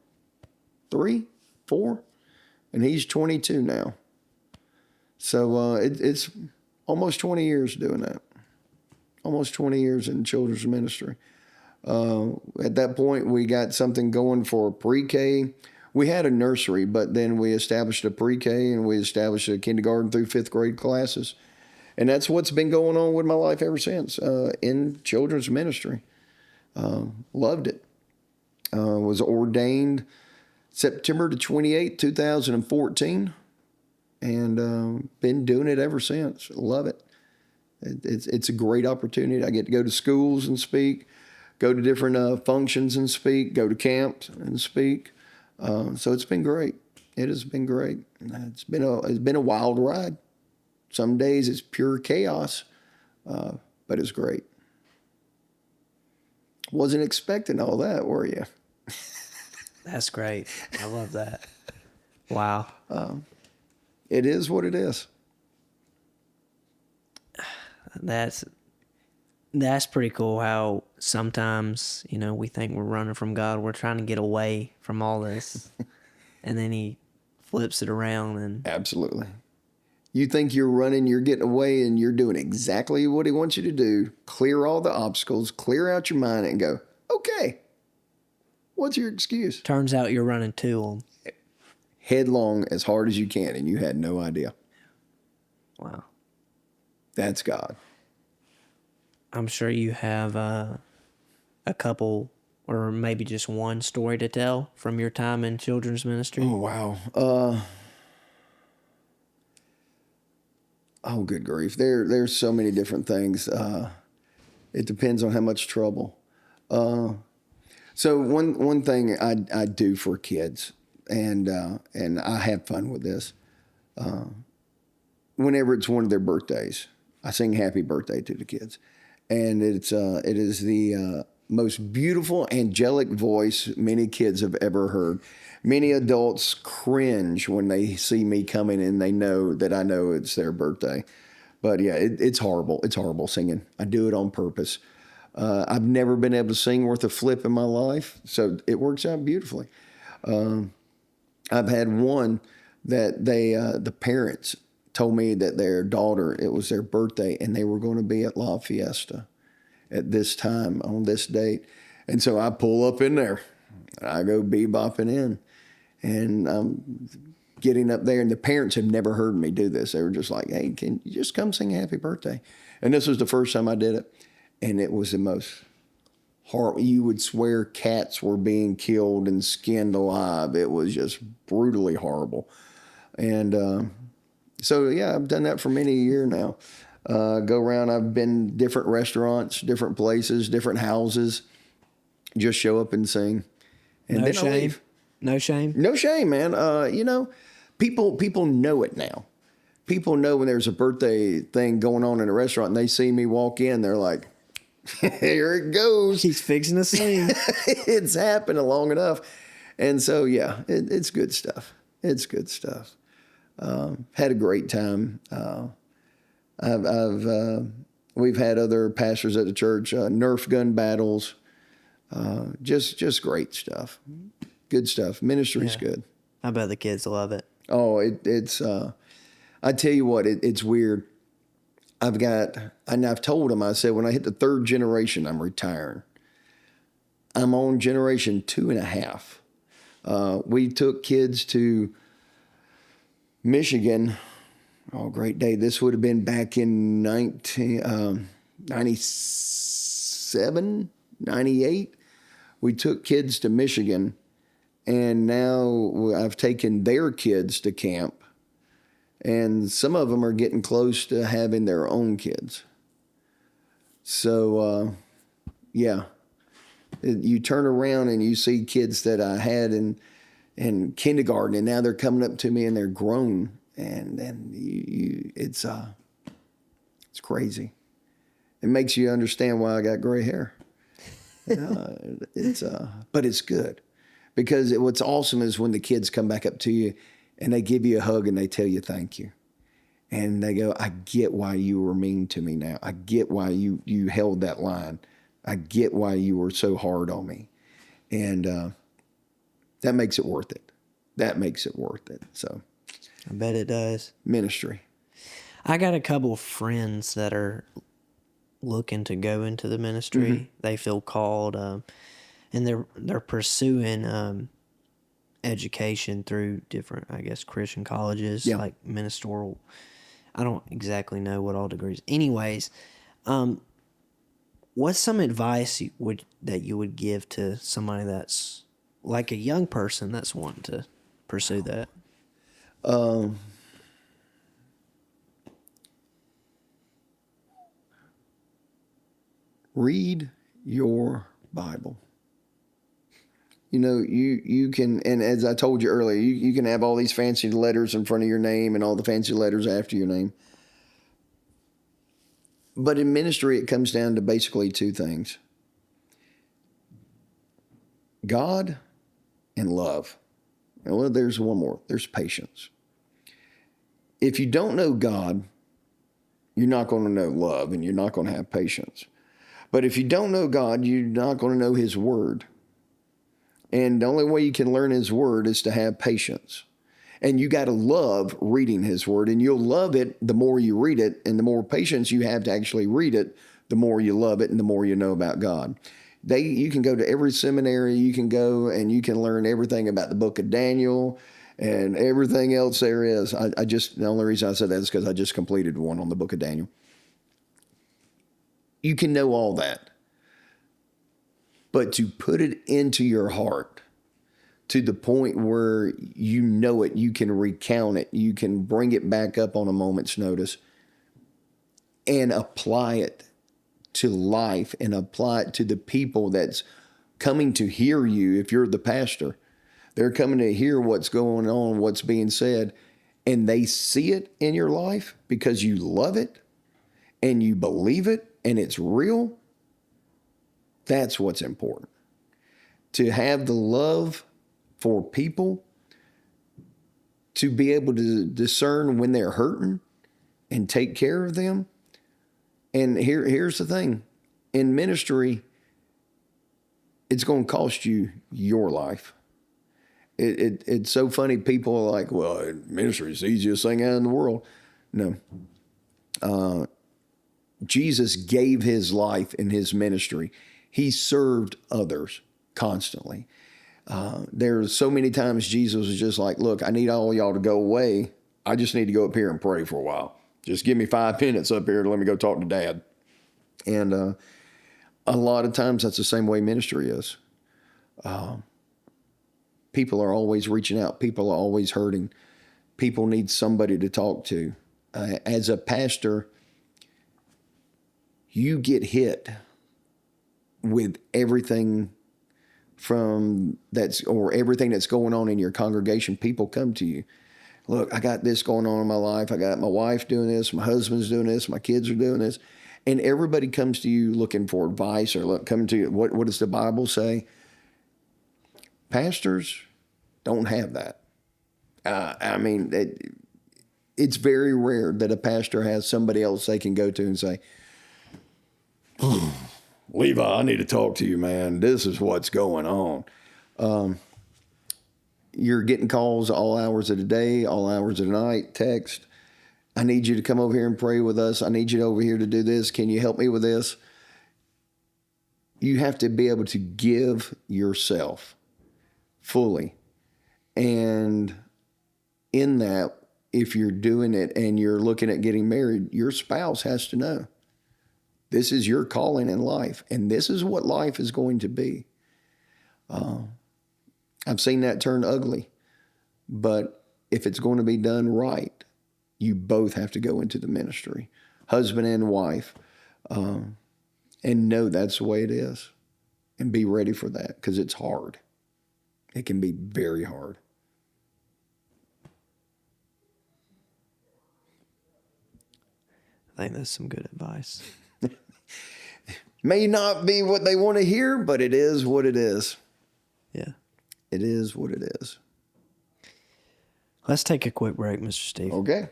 and he's 22 now. So it's almost 20 years doing that. Almost 20 years in children's ministry. At that point, we got something going for pre-K. We had a nursery, but then we established a pre-K, and we established a kindergarten through 5th grade classes. And that's what's been going on with my life ever since, in children's ministry. Loved it. Was ordained September the 28th, 2014, and been doing it ever since. Love it. It's a great opportunity. I get to go to schools and speak, go to different functions and speak, go to camps and speak. So it's been great. It has been great. It's been a wild ride. Some days it's pure chaos, but it's great. Wasn't expecting all that, were you? That's great. I love that. Wow. It is what it is. That's pretty cool how sometimes, we think we're running from God. We're trying to get away from all this. And then he flips it around and Absolutely. You think you're running, you're getting away, and you're doing exactly what he wants you to do. Clear all the obstacles, clear out your mind, and go, okay, what's your excuse? turns out you're running to him. Headlong as hard as you can, and you had no idea. Wow. That's God. I'm sure you have a couple or maybe just one story to tell from your time in children's ministry. Oh, wow. Oh, good grief. There's so many different things. It depends on how much trouble. So one thing I do for kids, and I have fun with this. Whenever it's one of their birthdays, I sing happy birthday to the kids. And it is the most beautiful angelic voice many kids have ever heard. Many adults cringe when they see me coming and they know that I know it's their birthday. But yeah, it's horrible. It's horrible singing. I do it on purpose. I've never been able to sing worth a flip in my life, so it works out beautifully. I've had one that the parents told me that their daughter, it was their birthday, and they were going to be at La Fiesta at this time on this date. And so I pull up in there. I go bebopping in. And I'm getting up there, and the parents have never heard me do this. They were just like, hey, can you just come sing happy birthday? And this was the first time I did it. And it was the most horrible. You would swear cats were being killed and skinned alive. It was just brutally horrible. And so, yeah, I've done that for many years now. Go around. I've been different restaurants, different places, different houses. Just show up and sing. And No then I shame. leave. No shame. No shame, man. People know it now. People know when there's a birthday thing going on in a restaurant and they see me walk in, they're like, here it goes. He's fixing to sing. It's happening long enough. And so, yeah, it's good stuff. It's good stuff. Had a great time. We've had other pastors at the church, Nerf gun battles, just great stuff. Good stuff. Ministry's good. I bet the kids love it. Oh, it's. I tell you what, it's weird. I've told them. I said when I hit the third generation, I'm retiring. I'm on generation 2.5. We took kids to Michigan. Oh, great day! This would have been back in 1997, 98. We took kids to Michigan. And now I've taken their kids to camp, and some of them are getting close to having their own kids. So, yeah, you turn around and you see kids that I had in kindergarten, and now they're coming up to me and they're grown, and it's crazy. It makes you understand why I got gray hair. But it's good. Because what's awesome is when the kids come back up to you and they give you a hug and they tell you thank you. And they go, I get why you were mean to me now. I get why you held that line. I get why you were so hard on me. And that makes it worth it. That makes it worth it. So I bet it does. Ministry. I got a couple of friends that are looking to go into the ministry. Mm-hmm. They feel called. And they're pursuing education through different, I guess, Christian colleges, like ministerial I don't exactly know what all degrees. Anyways, what's some advice that you would give to somebody that's like a young person that's wanting to pursue that? Read your Bible. You know, you can, and as I told you earlier, you can have all these fancy letters in front of your name and all the fancy letters after your name. But in ministry, it comes down to basically two things: God and love. And well, there's one more. There's patience. If you don't know God, you're not going to know love, and you're not going to have patience. But if you don't know God, you're not going to know His Word. And the only way you can learn His Word is to have patience. And you got to love reading His Word. And you'll love it the more you read it. And the more patience you have to actually read it, the more you love it and the more you know about God. You can go to every seminary, you can go and you can learn everything about the book of Daniel and everything else there is. The only reason I said that is because I just completed one on the book of Daniel. You can know all that. But to put it into your heart to the point where you know it, you can recount it, you can bring it back up on a moment's notice and apply it to life and apply it to the people that's coming to hear you. If you're the pastor, they're coming to hear what's going on, what's being said, and they see it in your life because you love it and you believe it and it's real. That's what's important. To have the love for people, to be able to discern when they're hurting and take care of them. And here's the thing. In ministry, it's going to cost you your life. It's so funny. People are like, well, ministry is the easiest thing out in the world. No. Jesus gave His life in His ministry. He served others constantly. There's so many times Jesus was just like, look, I need all y'all to go away. I just need to go up here and pray for a while. Just give me 5 minutes up here to let me go talk to Dad. And a lot of times that's the same way ministry is. People are always reaching out. People are always hurting. People need somebody to talk to. As a pastor, you get hit with everything everything that's going on in your congregation. People come to you. Look, I got this going on in my life. I got my wife doing this. My husband's doing this. My kids are doing this. And everybody comes to you looking for advice or coming to you. What does the Bible say? Pastors don't have that. It's very rare that a pastor has somebody else they can go to and say, Levi, I need to talk to you, man. This is what's going on. You're getting calls all hours of the day, all hours of the night, text. I need you to come over here and pray with us. I need you over here to do this. Can you help me with this? You have to be able to give yourself fully. And in that, if you're doing it and you're looking at getting married, your spouse has to know. This is your calling in life, and this is what life is going to be. I've seen that turn ugly, but if it's going to be done right, you both have to go into the ministry, husband and wife, and know that's the way it is, and be ready for that because it's hard. It can be very hard. I think that's some good advice. May not be what they want to hear, but it is what it is. Yeah. It is what it is. Let's take a quick break, Mr. Steve. Okay.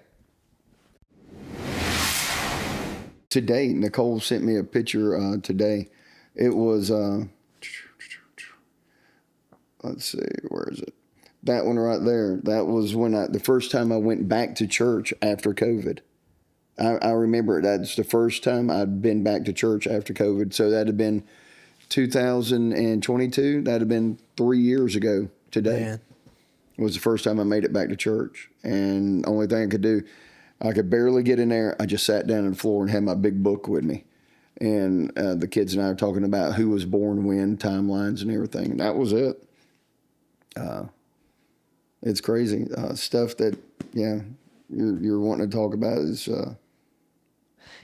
Today, Nicole sent me a picture today. It was, let's see, where is it? That one right there. That was when the first time I went back to church after COVID. I remember it. That's the first time I'd been back to church after COVID. So that had been 2022. That had been 3 years ago today. Man. It was the first time I made it back to church. And the only thing I could do, I could barely get in there. I just sat down on the floor and had my big book with me. And the kids and I are talking about who was born when, timelines and everything. And that was it. It's crazy. Stuff that, you're wanting to talk about is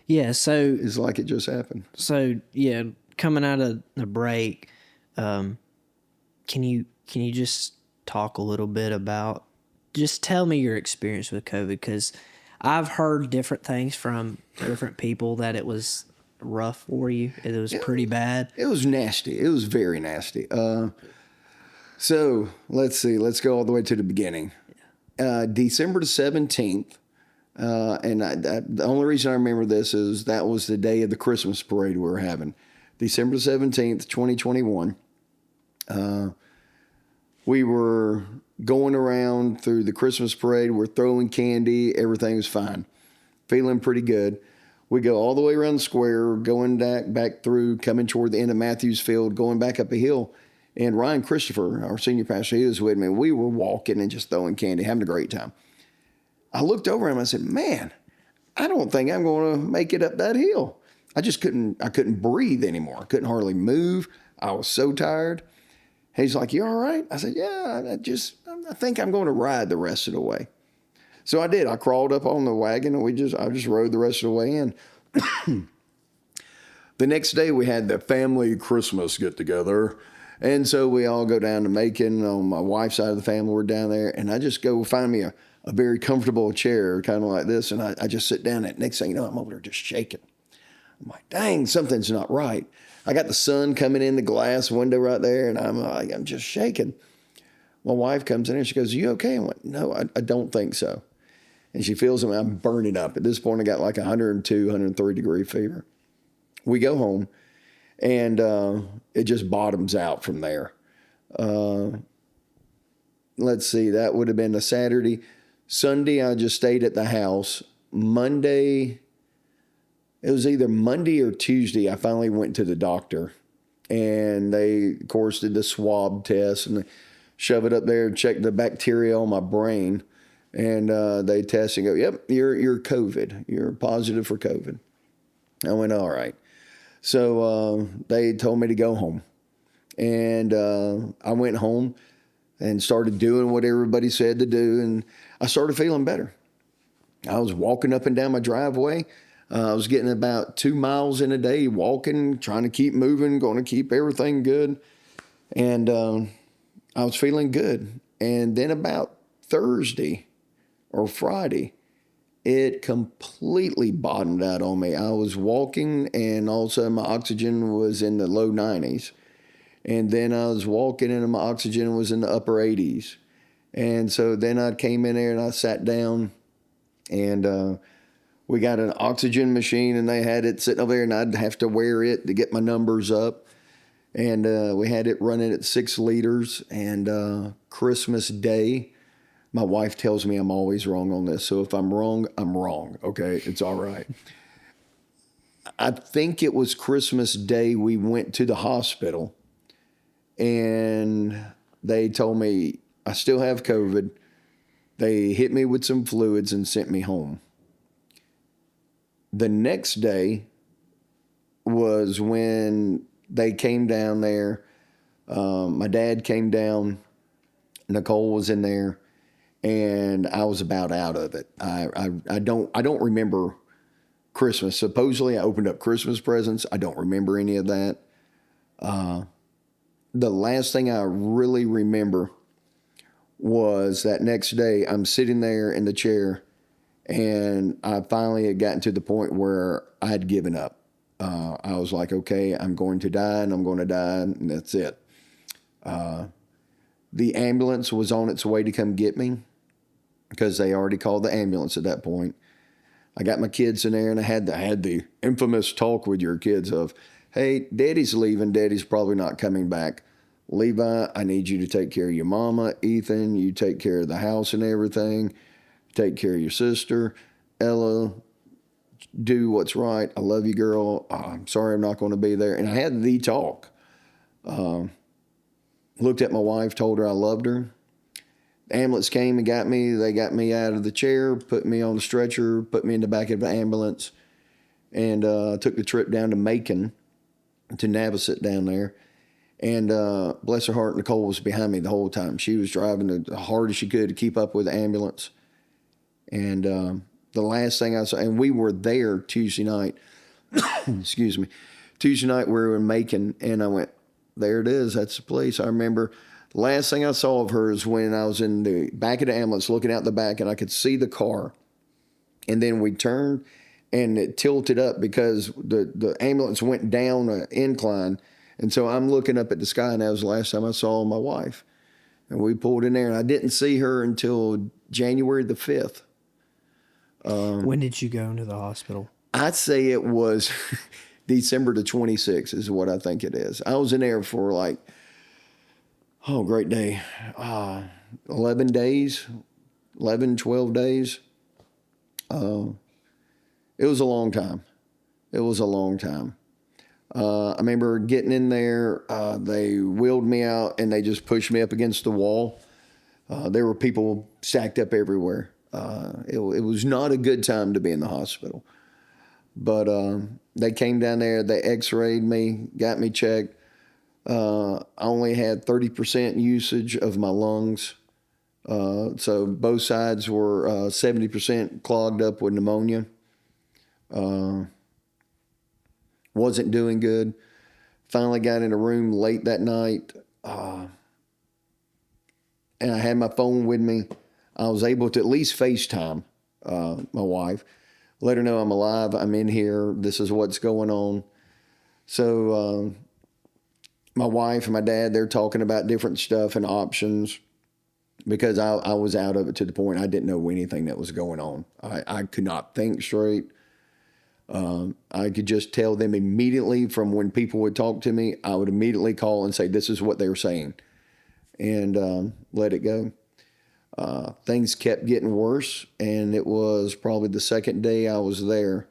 is like it just happened. So yeah, coming out of the break, can you just talk a little bit about, just tell me your experience with COVID, because I've heard different things from different people that it was rough for you. It was pretty bad. It was nasty. It was very nasty. So let's see. Let's go all the way to the beginning. December the 17th. The only reason I remember this is that was the day of the Christmas parade we were having. December 17th, 2021. We were going around through the Christmas parade. We're throwing candy. Everything was fine. Feeling pretty good. We go all the way around the square, going back through, coming toward the end of Matthews Field, going back up a hill. And Ryan Christopher, our senior pastor, he was with me. We were walking and just throwing candy, having a great time. I looked over him and I said, man, I don't think I'm going to make it up that hill. I couldn't breathe anymore. I couldn't hardly move. I was so tired. He's like, you all right? I said, yeah, I think I'm going to ride the rest of the way. So I did. I crawled up on the wagon and I just rode the rest of the way in. The next day we had the family Christmas get together. And so we all go down to Macon. On my wife's side of the family, we're down there. And I just go find me a very comfortable chair, kind of like this. And I just sit down. And next thing you know, I'm over there just shaking. I'm like, dang, something's not right. I got the sun coming in the glass window right there. And I'm just shaking. My wife comes in and she goes, you okay? I went, no, I don't think so. And she feels me. I'm burning up. At this point, I got like 102, 103 degree fever. We go home. And it just bottoms out from there. Let's see, that would have been a Saturday. Sunday, I just stayed at the house. Monday, it was either Monday or Tuesday, I finally went to the doctor. And they, of course, did the swab test and they shove it up there and check the bacteria on my brain. And they test and go, yep, you're COVID. You're positive for COVID. I went, all right. So they told me to go home. And I went home and started doing what everybody said to do. And I started feeling better. I was walking up and down my driveway. I was getting about 2 miles in a day, walking, trying to keep moving, going to keep everything good. And I was feeling good. And then about Thursday or Friday, it completely bottomed out on me. I was walking and all of a sudden my oxygen was in the low 90s. And then I was walking and my oxygen was in the upper 80s. And so then I came in there and I sat down and we got an oxygen machine and they had it sitting over there and I'd have to wear it to get my numbers up. And we had it running at 6 liters. And Christmas Day, my wife tells me I'm always wrong on this. So if I'm wrong, I'm wrong. Okay, it's all right. I think it was Christmas Day we went to the hospital and they told me I still have COVID. They hit me with some fluids and sent me home. The next day was when they came down there. My dad came down. Nicole was in there. And I was about out of it. I don't remember Christmas. Supposedly I opened up Christmas presents. I don't remember any of that. The last thing I really remember was that next day I'm sitting there in the chair and I finally had gotten to the point where I had given up. I was like, okay, I'm going to die and I'm going to die and that's it. The ambulance was on its way to come get me because they already called the ambulance at that point. I got my kids in there and I had the infamous talk with your kids of, hey, Daddy's leaving. Daddy's probably not coming back. Levi, I need you to take care of your mama. Ethan, you take care of the house and everything. Take care of your sister. Ella, do what's right. I love you, girl. I'm sorry I'm not going to be there. And I had the talk. Looked at my wife, told her I loved her. The ambulance came and got me. They got me out of the chair, put me on the stretcher, put me in the back of the ambulance, and took the trip down to Macon, to Navasset down there. And bless her heart, Nicole was behind me the whole time. She was driving the hardest she could to keep up with the ambulance. And the last thing I saw, and we were there Tuesday night. Excuse me. Tuesday night we were in Macon, and I went, there it is. That's the place. I remember the last thing I saw of her is when I was in the back of the ambulance looking out the back, and I could see the car. And then we turned, and it tilted up because the ambulance went down an incline. And so I'm looking up at the sky, and that was the last time I saw my wife. And we pulled in there, and I didn't see her until January the 5th. When did you go into the hospital? I'd say it was December the 26th is what I think it is. I was in there for like, great day, 11 days, 11, 12 days. It was a long time. It was a long time. I remember getting in there, they wheeled me out, and they just pushed me up against the wall. There were people stacked up everywhere. It was not a good time to be in the hospital. But they came down there, they x-rayed me, got me checked. I only had 30% usage of my lungs. So both sides were 70% clogged up with pneumonia. Wasn't doing good. Finally got in a room late that night, and I had my phone with me. I was able to at least FaceTime my wife, let her know I'm alive, I'm in here, this is what's going on. So my wife and my dad, they're talking about different stuff and options, because I was out of it to the point I didn't know anything that was going on. I could not think straight. I could just tell them immediately from when people would talk to me, I would immediately call and say, this is what they were saying, and let it go. Things kept getting worse, and it was probably the second day I was there.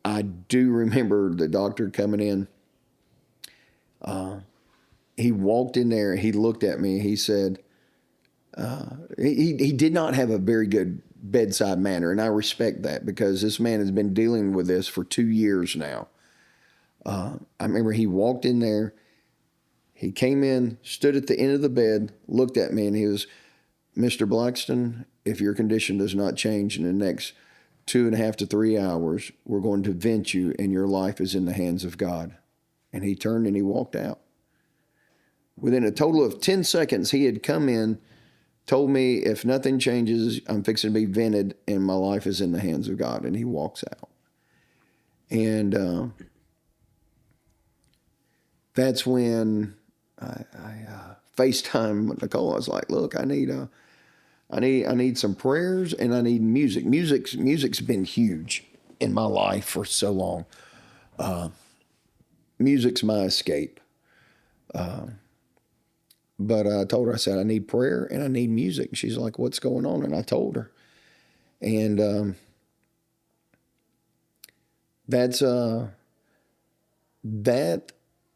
I do remember the doctor coming in. He walked in there, he looked at me, he said, he did not have a very good bedside manner, and I respect that, because this man has been dealing with this for 2 years now. I remember he walked in there, he came in, stood at the end of the bed, looked at me, and he was, Mr. Blackston, if your condition does not change in the next 2.5 to 3 hours, we're going to vent you, and your life is in the hands of God. And he turned and he walked out. Within a total of 10 seconds, he had come in, told me, if nothing changes, I'm fixing to be vented, and my life is in the hands of God. And he walks out. And that's when I FaceTime Nicole. I was like, look, I need some prayers, and I need music. Music's been huge in my life for so long. Music's my escape. But I told her, I said, I need prayer and I need music. She's like, what's going on? And I told her. And that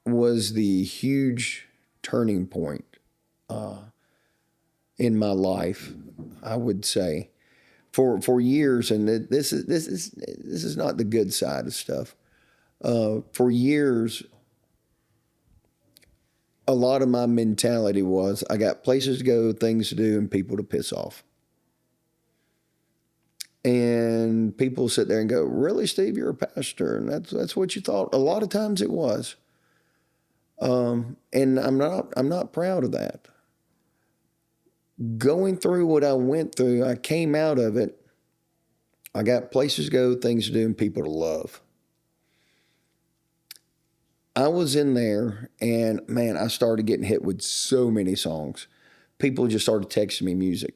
was the huge turning point in my life, I would say. For years, and this is not the good side of stuff. For years, a lot of my mentality was, I got places to go, things to do, and people to piss off. And people sit there and go, really, Steve, you're a pastor? And that's what you thought? A lot of times it was. And I'm not proud of that. Going through what I went through, I came out of it. I got places to go, things to do, and people to love. I was in there, and man, I started getting hit with so many songs. People just started texting me music,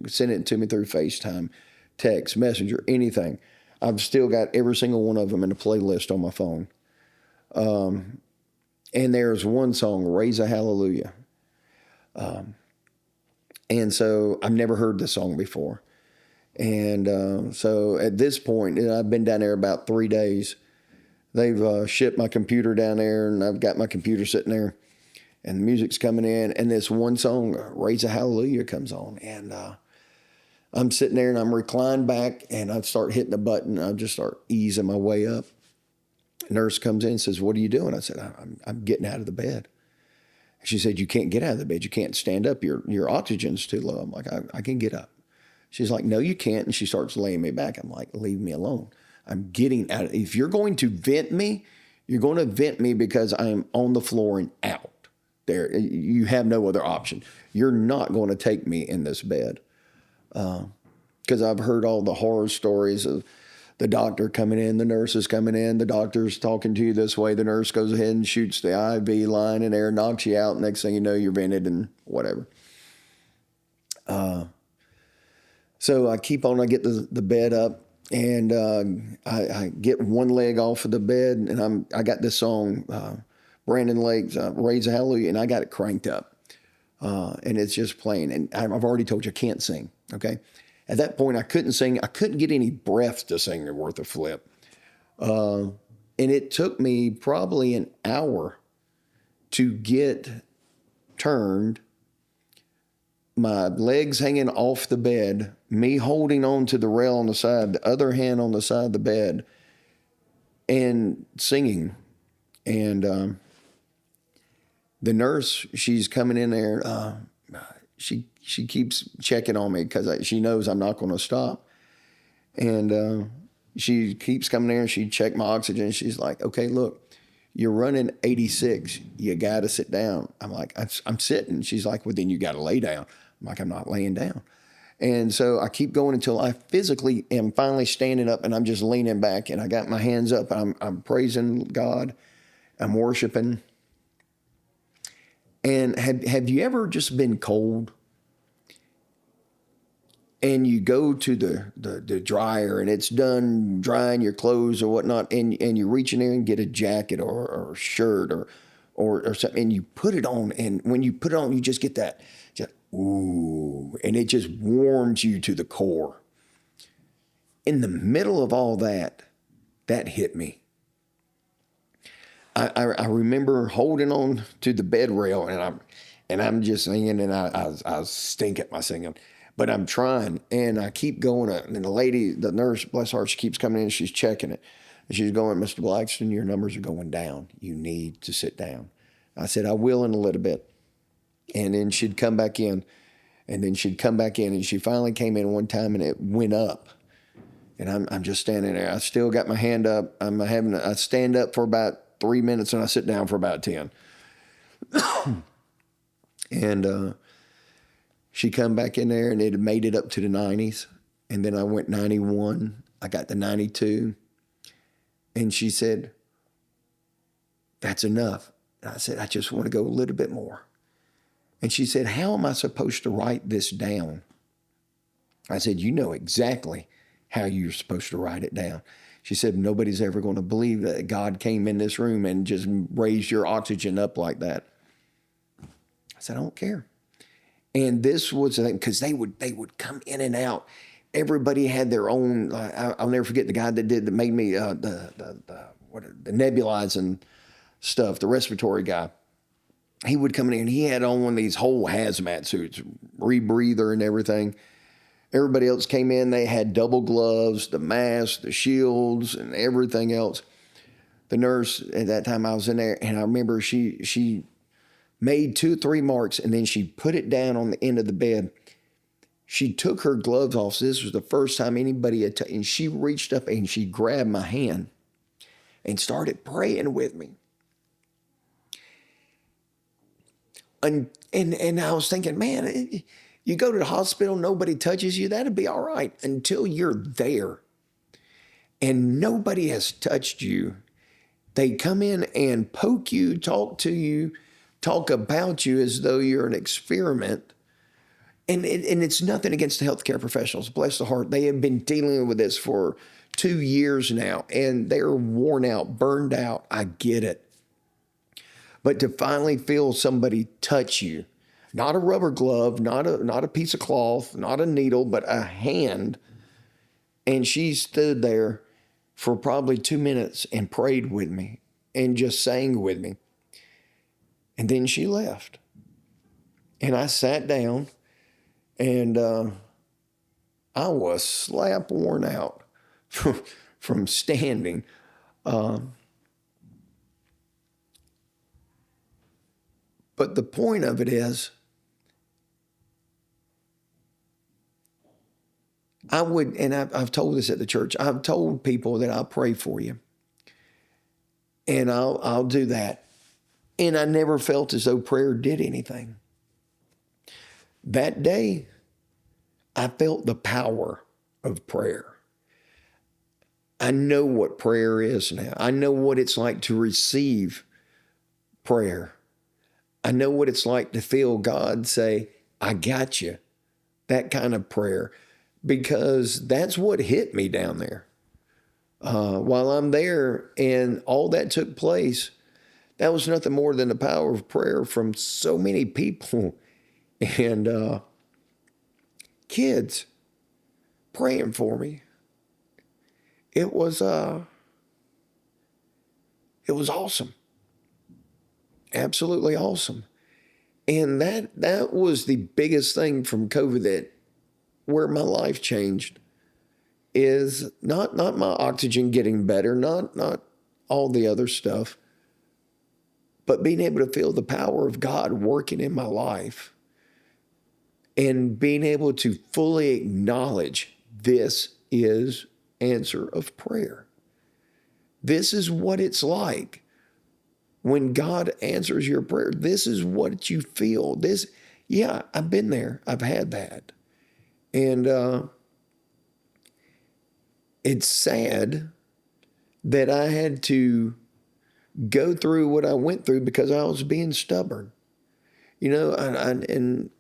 sending it to me through FaceTime, text, messenger, anything. I've still got every single one of them in a playlist on my phone. And there's one song, Raise a Hallelujah. And so I've never heard this song before. And so at this point, I've been down there about 3 days. They've shipped my computer down there, and I've got my computer sitting there. and the music's coming in, and this one song, Raise a Hallelujah, comes on. And I'm sitting there and I'm reclined back, and I start hitting the button. I just start easing my way up. Nurse comes in and says, "What are you doing?" I said, I'm getting out of the bed. She said, "You can't get out of the bed. You can't stand up. Your oxygen's too low." I'm like, I can get up. She's like, "No, you can't." And she starts laying me back. I'm like, "Leave me alone. I'm getting out. If you're going to vent me, you're going to vent me because I'm on the floor and out. There, you have no other option. You're not going to take me in this bed." Because I've heard all the horror stories of the doctor coming in, the nurses coming in, the doctor's talking to you this way, the nurse goes ahead and shoots the IV line in there, knocks you out. Next thing you know, you're vented and whatever. So I keep on, I get the bed up, and I get one leg off of the bed, and I got this song, Brandon Lake's Raise a Hallelujah, and I got it cranked up. And it's just playing. And I've already told you I can't sing, okay? At that point, I couldn't sing. I couldn't get any breath to sing the worth a flip. And it took me probably an hour to get turned, my legs hanging off the bed, me holding on to the rail on the side, the other hand on the side of the bed, and singing. And the nurse, she's coming in there. She keeps checking on me because she knows I'm not going to stop. And she keeps coming there and she checked my oxygen. She's like, "Okay, look, you're running 86. You got to sit down." I'm like, I'm sitting. She's like, "Well, then you got to lay down." I'm like, "I'm not laying down." And so I keep going until I physically am finally standing up, and I'm just leaning back, and I got my hands up. I'm praising God. I'm worshiping. And have you ever just been cold? And you go to the dryer and it's done drying your clothes or whatnot, and you reach in there and get a jacket or a shirt or something, and you put it on, and when you put it on, you just get that, just, ooh, and it just warms you to the core. In the middle of all that hit me. I remember holding on to the bed rail, and I'm just singing, and I stink at my singing, but I'm trying, and I keep going. And the nurse, bless her, she keeps coming in, she's checking it, and she's going, "Mr. Blackston, your numbers are going down. You need to sit down." I said, "I will in a little bit." And then she'd come back in, and then she'd come back in, and she finally came in one time, and it went up. And I'm just standing there. I still got my hand up. I stand up for about 3 minutes, and I sit down for about 10. And she come back in there, and it had made it up to the 90s. And then I went 91. I got to 92. And she said, "That's enough." And I said, "I just want to go a little bit more." And she said, "How am I supposed to write this down?" I said, "You know exactly how you're supposed to write it down." She said, "Nobody's ever going to believe that God came in this room and just raised your oxygen up like that." I said, "I don't care." And this was the thing, because they would come in and out. Everybody had their own. I'll never forget the guy that made me the nebulizing stuff, the respiratory guy. He would come in and he had on one of these whole hazmat suits, rebreather and everything. Everybody else came in, they had double gloves, the masks, the shields, and everything else. The nurse, at that time I was in there, and I remember she made 2 or 3 marks, and then she put it down on the end of the bed. She took her gloves off. So this was the first time anybody had and she reached up and she grabbed my hand and started praying with me. And I was thinking, man, you go to the hospital, nobody touches you, that'd be all right until you're there. And nobody has touched you. They come in and poke you, talk to you, talk about you as though you're an experiment. And it's nothing against the healthcare professionals. Bless the heart. They have been dealing with this for 2 years now, and they're worn out, burned out. I get it. But to finally feel somebody touch you, not a rubber glove, not a piece of cloth, not a needle, but a hand. And she stood there for probably 2 minutes and prayed with me and just sang with me. And then she left. And I sat down, and I was slap worn out from standing. But the point of it is, I would, and I've told this at the church, I've told people that I'll pray for you. And I'll do that. And I never felt as though prayer did anything. That day, I felt the power of prayer. I know what prayer is now. I know what it's like to receive prayer. I know what it's like to feel God say, I got you. That kind of prayer. Because that's what hit me down there. While I'm there and all that took place, that was nothing more than the power of prayer from so many people. And kids praying for me. It was awesome. Absolutely awesome. And that was the biggest thing from COVID, that where my life changed, is not my oxygen getting better, not all the other stuff, but being able to feel the power of God working in my life and being able to fully acknowledge this is answer of prayer. This is what it's like when God answers your prayer. This is what you feel. Yeah, I've been there. I've had that. And it's sad that I had to go through what I went through because I was being stubborn. You know,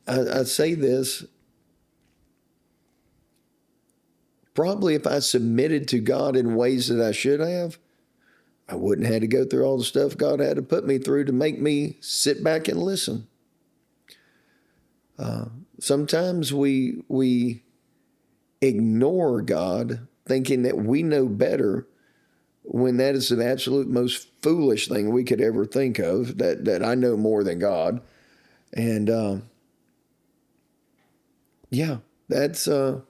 I say this, probably if I submitted to God in ways that I should have, I wouldn't have had to go through all the stuff God had to put me through to make me sit back and listen. Sometimes we ignore God thinking that we know better, when that is the absolute most foolish thing we could ever think of, that I know more than God. And yeah, that's I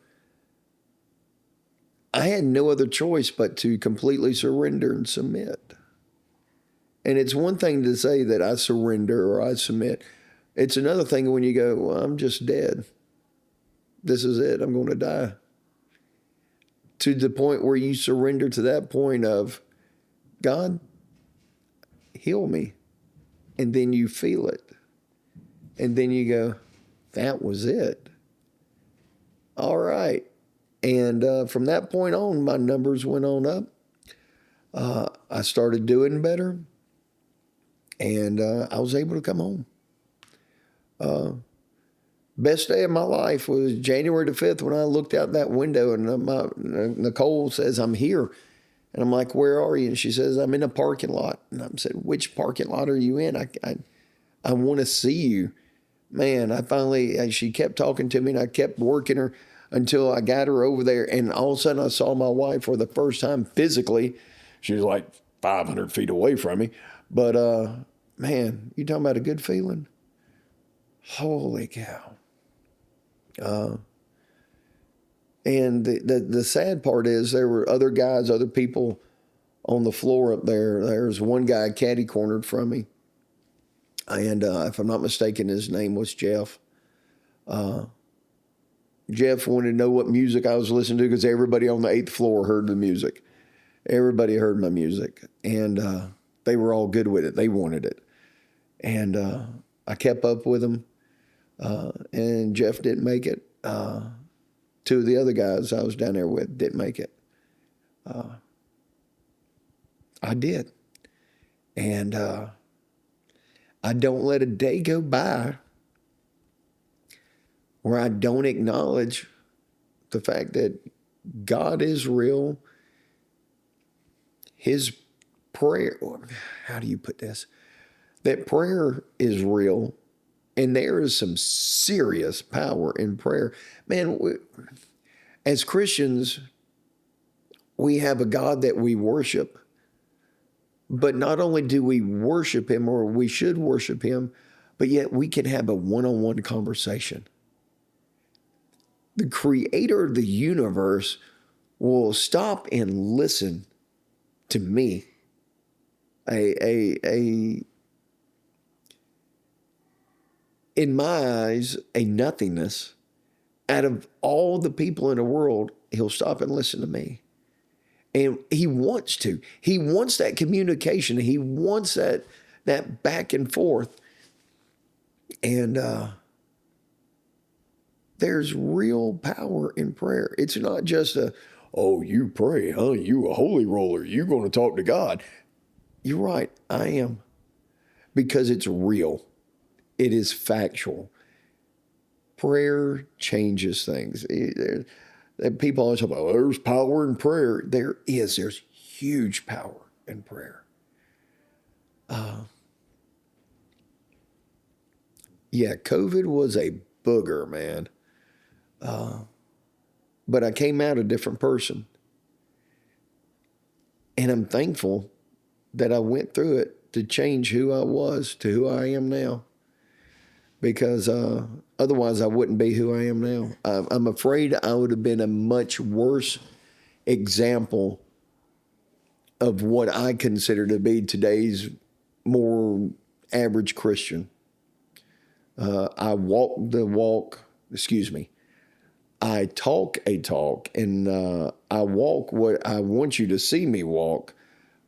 had no other choice but to completely surrender and submit. And it's one thing to say that I surrender or I submit. It's another thing when you go, well, I'm just dead. This is it. I'm going to die. To the point where you surrender to that point of, God, heal me. And then you feel it. And then you go, that was it. All right. And from that point on, my numbers went on up. I started doing better. And I was able to come home. Best day of my life was January the 5th when I looked out that window and Nicole says, I'm here. And I'm like, where are you? And she says, I'm in a parking lot. And I said, which parking lot are you in? I want to see you. Man, she kept talking to me and I kept working her until I got her over there. And all of a sudden I saw my wife for the first time physically. She was like 500 feet away from me. But man, you talking about a good feeling? Holy cow. And the sad part is there were other guys, other people on the floor up there. There's one guy catty cornered from me. And if I'm not mistaken, his name was Jeff. Jeff wanted to know what music I was listening to because everybody on the 8th floor heard the music. Everybody heard my music. And they were all good with it. They wanted it. And I kept up with them. And Jeff didn't make it. Two of the other guys I was down there with didn't make it. I did. And I don't let a day go by where I don't acknowledge the fact that God is real. His prayer, how do you put this? That prayer is real. And there is some serious power in prayer. Man, as Christians, we have a God that we worship. But not only do we worship him, or we should worship him, but yet we can have a one-on-one conversation. The creator of the universe will stop and listen to me, in my eyes, a nothingness. Out of all the people in the world, he'll stop and listen to me. And he wants to. He wants that communication. He wants that back and forth. And there's real power in prayer. It's not just oh, you pray, huh? You a holy roller. You going to talk to God. You're right. I am. Because it's real. It is factual. Prayer changes things. People always talk about, oh, there's power in prayer. There is. There's huge power in prayer. Yeah, COVID was a booger, man. But I came out a different person. And I'm thankful that I went through it to change who I was to who I am now. Because otherwise I wouldn't be who I am now. I'm afraid I would have been a much worse example of what I consider to be today's more average Christian. I walk the walk, I talk a talk, and I walk what I want you to see me walk,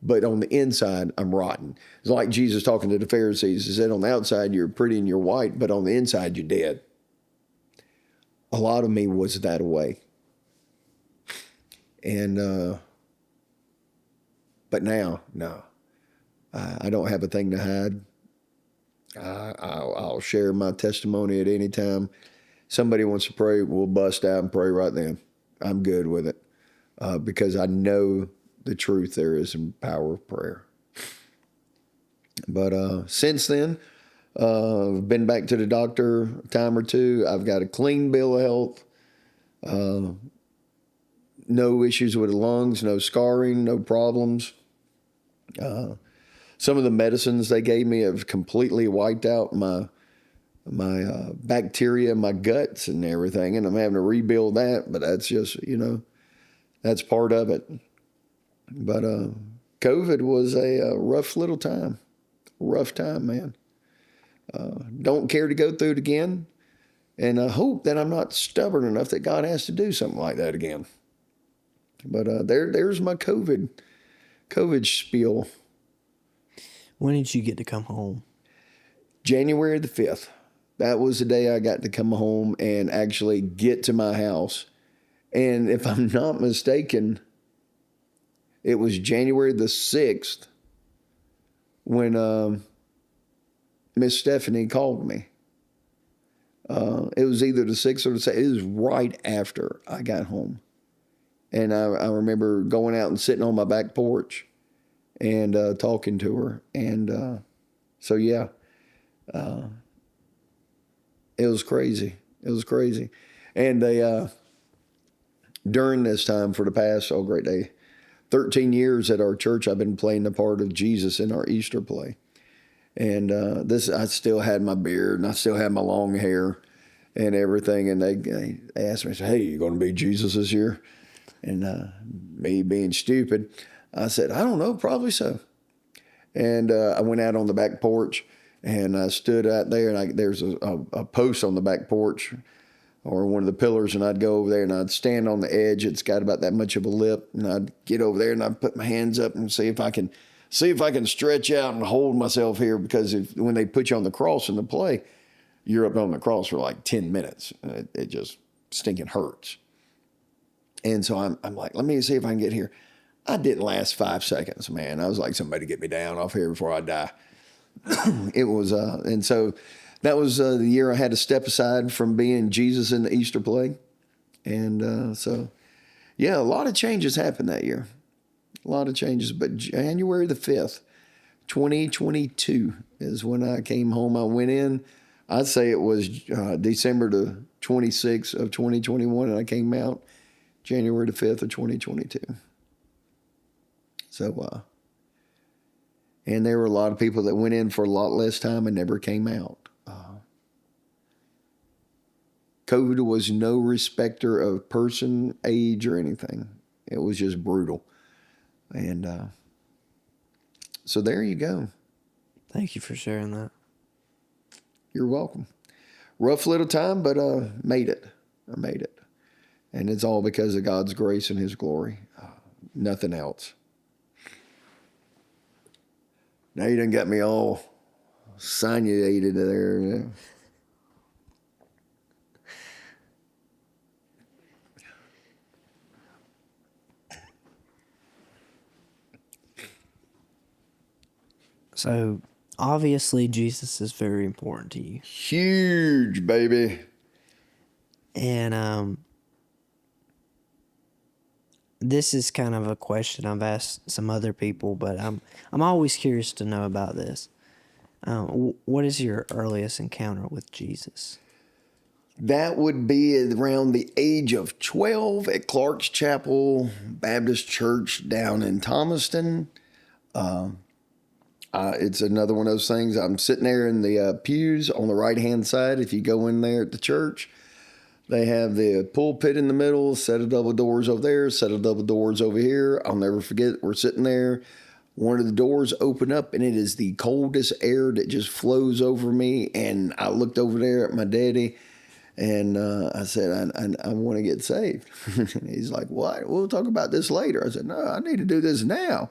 but on the inside, I'm rotten. It's like Jesus talking to the Pharisees. He said, on the outside, you're pretty and you're white, but on the inside, you're dead. A lot of me was that way. And, but now, no. I don't have a thing to hide. I'll share my testimony at any time. Somebody wants to pray, we'll bust out and pray right then. I'm good with it because I know the truth there is in power of prayer. But since then, I've been back to the doctor a time or two. I've got a clean bill of health. No issues with the lungs, no scarring, no problems. Some of the medicines they gave me have completely wiped out my bacteria in my guts and everything, and I'm having to rebuild that, but that's just, that's part of it. But COVID was a rough little time. Rough time, man. Don't care to go through it again, and I hope that I'm not stubborn enough that God has to do something like that again. But there's my COVID spiel. When did you get to come home? January the 5th. That was the day I got to come home and actually get to my house. And if I'm not mistaken, it was January the 6th when Miss Stephanie called me. It was either the 6th or the 7th. It was right after I got home. And I remember going out and sitting on my back porch and talking to her. And so, yeah, it was crazy. It was crazy. And they, during this time for the past, 13 years at our church, I've been playing the part of Jesus in our Easter play. And I still had my beard and I still had my long hair and everything. And they asked me, hey, you going to be Jesus this year? And me being stupid, I said, I don't know, probably so. And I went out on the back porch and I stood out there, and there's a post on the back porch or one of the pillars, and I'd go over there and I'd stand on the edge. It's got about that much of a lip, and I'd get over there and I'd put my hands up and see if I can stretch out and hold myself here, because when they put you on the cross in the play, you're up on the cross for like 10 minutes. It just stinking hurts. And so I'm like, let me see if I can get here. I didn't last 5 seconds, man. I was like, somebody get me down off here before I die. It was, and so that was the year I had to step aside from being Jesus in the Easter play. And so, yeah, a lot of changes happened that year. A lot of changes. But January the 5th, 2022 is when I came home. I went in, I'd say it was December the 26th of 2021, and I came out January the 5th of 2022. So, And there were a lot of people that went in for a lot less time and never came out. COVID was no respecter of person, age, or anything. It was just brutal. And so there you go. Thank you for sharing that. You're welcome. Rough little time, but made it. I made it. And it's all because of God's grace and His glory. Nothing else. Now you done got me all sinulated there. So obviously Jesus is very important to you. Huge, baby. And this is kind of a question I've asked some other people, but I'm always curious to know about this. What is your earliest encounter with Jesus? That would be around the age of 12 at Clark's Chapel Baptist Church down in Thomaston. It's another one of those things. I'm sitting there in the pews on the right-hand side. If you go in there at the church, they have the pulpit in the middle, set of double doors over there, set of double doors over here. I'll never forget, we're sitting there. One of the doors open up, and it is the coldest air that just flows over me. And I looked over there at my daddy, and I said, I want to get saved. He's like, what? We'll talk about this later. I said, no, I need to do this now.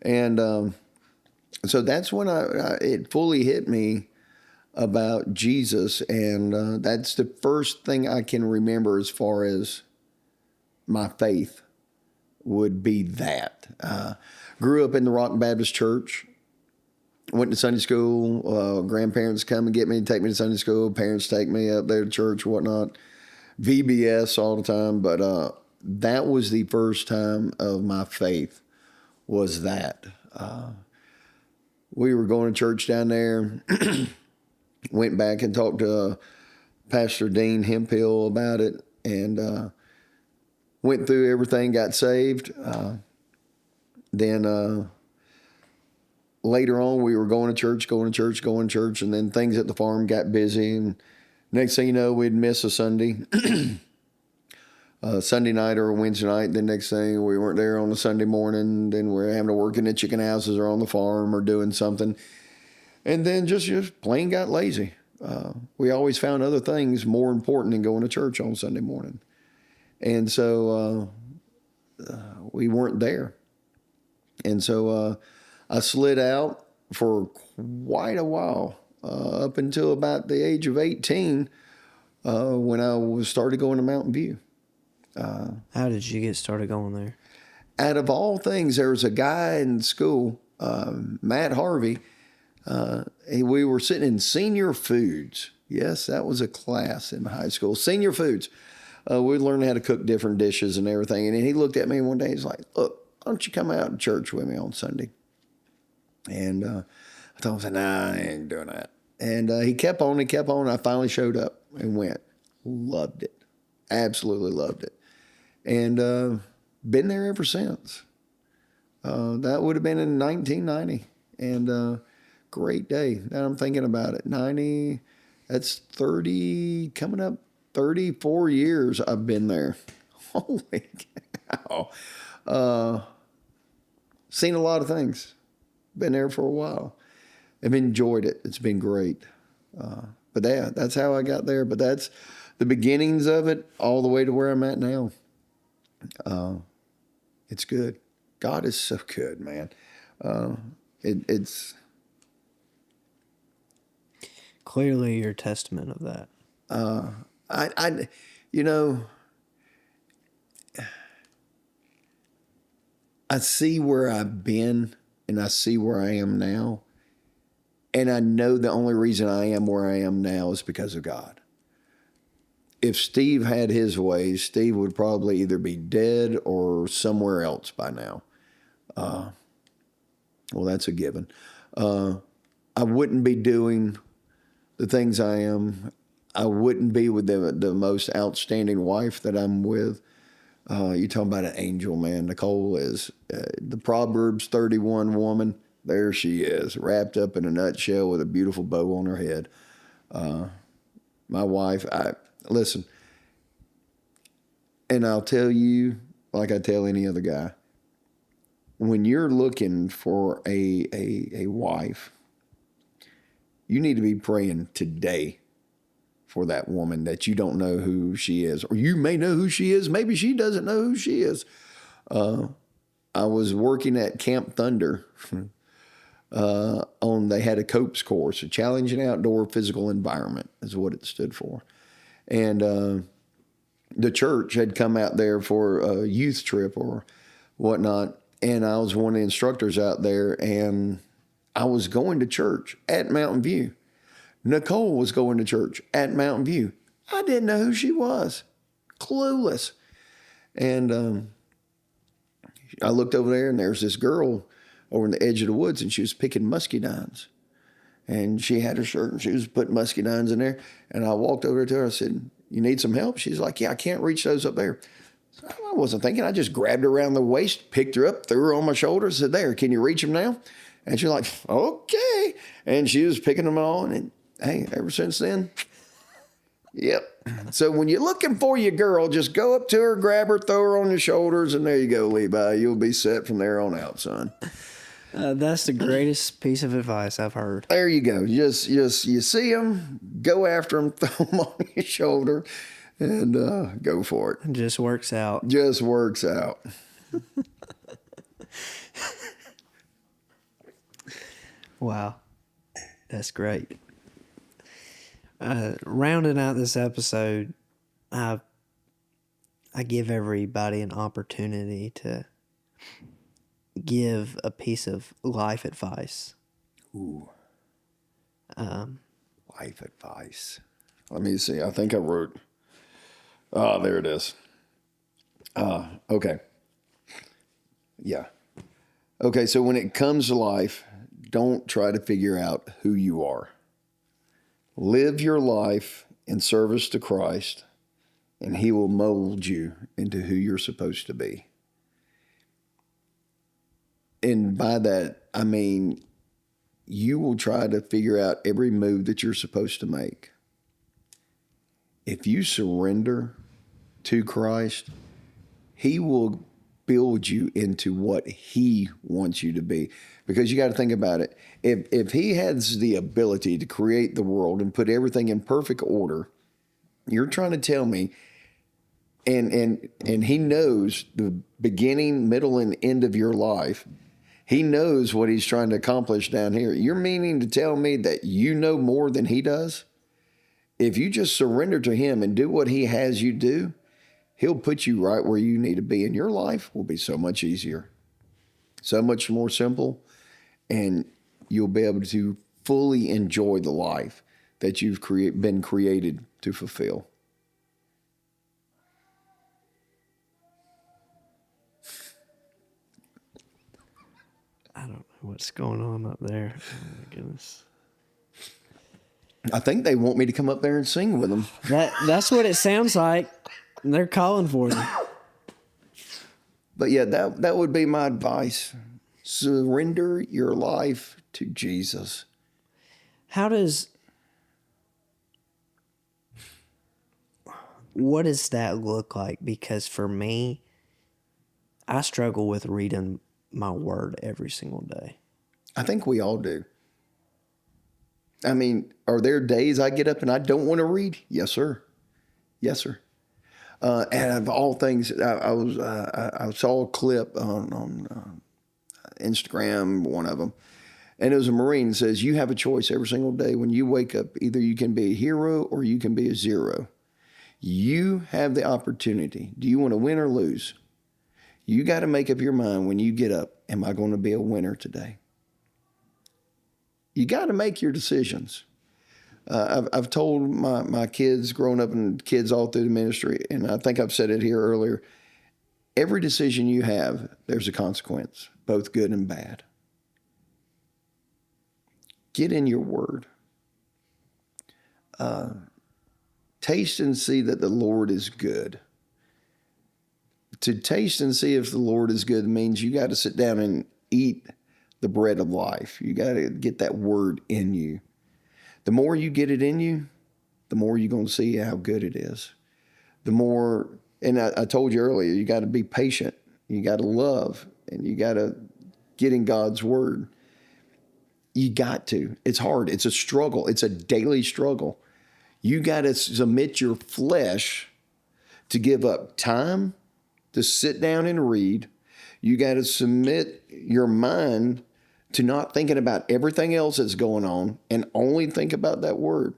And so that's when it fully hit me about Jesus. And that's the first thing I can remember as far as my faith would be that. Grew up in the Rock Baptist Church. Went to Sunday school. Grandparents come and get me, take me to Sunday school. Parents take me up there to church, whatnot. VBS all the time. But that was the first time of my faith was that. We were going to church down there. Went back and talked to Pastor Dean Hemphill about it. And went through everything, got saved. Then later on, we were going to church, and then things at the farm got busy. And next thing you know, we'd miss a Sunday, Sunday night or a Wednesday night. Then next thing, we weren't there on a Sunday morning. Then we're having to work in the chicken houses or on the farm or doing something. And then just plain got lazy. We always found other things more important than going to church on Sunday morning. And so we weren't there. And so I slid out for quite a while, up until about the age of 18, when I started going to Mountain View. How did you get started going there? Out of all things, there was a guy in school, Matt Harvey. We were sitting in senior foods. Yes, that was a class in high school. Senior foods. We learned how to cook different dishes and everything. And he looked at me one day. He's like, look, why don't you come out to church with me on Sunday? And I told him, nah, I ain't doing that. And he kept on. I finally showed up and went. Loved it. Absolutely loved it. And been there ever since. That would have been in 1990. And great day. Now I'm thinking about it. 90, that's 30, coming up 34 years I've been there. Holy cow. Seen a lot of things. Been there for a while. I've enjoyed it. It's been great. But yeah, that's how I got there. But that's the beginnings of it all the way to where I'm at now. It's good. God is so good, man. It's clearly you're a testament of that. I see where I've been and I see where I am now. And I know the only reason I am where I am now is because of God. If Steve had his way, Steve would probably either be dead or somewhere else by now. Well, that's a given. I wouldn't be doing the things I am. I wouldn't be with the most outstanding wife that I'm with. You talking about an angel, man. Nicole is the Proverbs 31 woman. There she is, wrapped up in a nutshell with a beautiful bow on her head. My wife, listen, and I'll tell you, like I tell any other guy, when you're looking for a wife, you need to be praying today for that woman that you don't know who she is. Or you may know who she is. Maybe she doesn't know who she is. I was working at Camp Thunder they had a COPES course, a challenging outdoor physical environment is what it stood for. And the church had come out there for a youth trip or whatnot. And I was one of the instructors out there, and I was going to church at Mountain View. Nicole was going to church at Mountain View. I didn't know who she was. Clueless. And I looked over there, and there's this girl over in the edge of the woods, and she was picking muscadines. And she had her shirt, and she was putting muscadines in there. And I walked over to her. I said, "You need some help?" She's like, "Yeah, I can't reach those up there." So I wasn't thinking. I just grabbed her around the waist, picked her up, threw her on my shoulder, said, "There, can you reach them now?" And she's like, "Okay." And she was picking them all. And hey, ever since then, yep. So when you're looking for your girl, just go up to her, grab her, throw her on your shoulders, and there you go, Levi. You'll be set from there on out, son. That's the greatest piece of advice I've heard. There you go. Just you see them, go after them, throw them on your shoulder, and go for it. It just works out. Just works out. Wow. That's great. Rounding out this episode, I give everybody an opportunity to give a piece of life advice. Ooh. Life advice. Let me see. I think I wrote. Oh, there it is. Okay. Yeah. Okay, so when it comes to life, don't try to figure out who you are. Live your life in service to Christ, and He will mold you into who you're supposed to be. And by that, I mean, you will try to figure out every move that you're supposed to make. If you surrender to Christ, He will build you into what He wants you to be. Because you got to think about it. If He has the ability to create the world and put everything in perfect order, you're trying to tell me, and He knows the beginning, middle, and end of your life. He knows what He's trying to accomplish down here. You're meaning to tell me that you know more than He does? If you just surrender to Him and do what He has you do, He'll put you right where you need to be, and your life will be so much easier, so much more simple, and you'll be able to fully enjoy the life that you've been created to fulfill. I don't know what's going on up there. Oh my goodness. I think they want me to come up there and sing with them. That's what it sounds like. They're calling for you. But yeah, that would be my advice. Surrender your life to Jesus. What does that look like? Because for me, I struggle with reading my word every single day. I think we all do. I mean, are there days I get up and I don't want to read? Yes, sir. Yes, sir. And of all things, I saw a clip on Instagram, one of them, and it was a Marine that says, you have a choice every single day when you wake up. Either you can be a hero or you can be a zero. You have the opportunity. Do you want to win or lose? You got to make up your mind when you get up, am I going to be a winner today? You got to make your decisions. I've told my kids, growing up and kids all through the ministry, and I think I've said it here earlier, every decision you have, there's a consequence, both good and bad. Get in your word. Taste and see that the Lord is good. To taste and see if the Lord is good means you got to sit down and eat the bread of life. You got to get that word in you. The more you get it in you, the more you're going to see how good it is. The more, and I told you earlier, you got to be patient. You got to love, and you got to get in God's word. You got to. It's hard. It's a struggle. It's a daily struggle. You got to submit your flesh to give up time to sit down and read. You got to submit your mind to not thinking about everything else that's going on and only think about that word.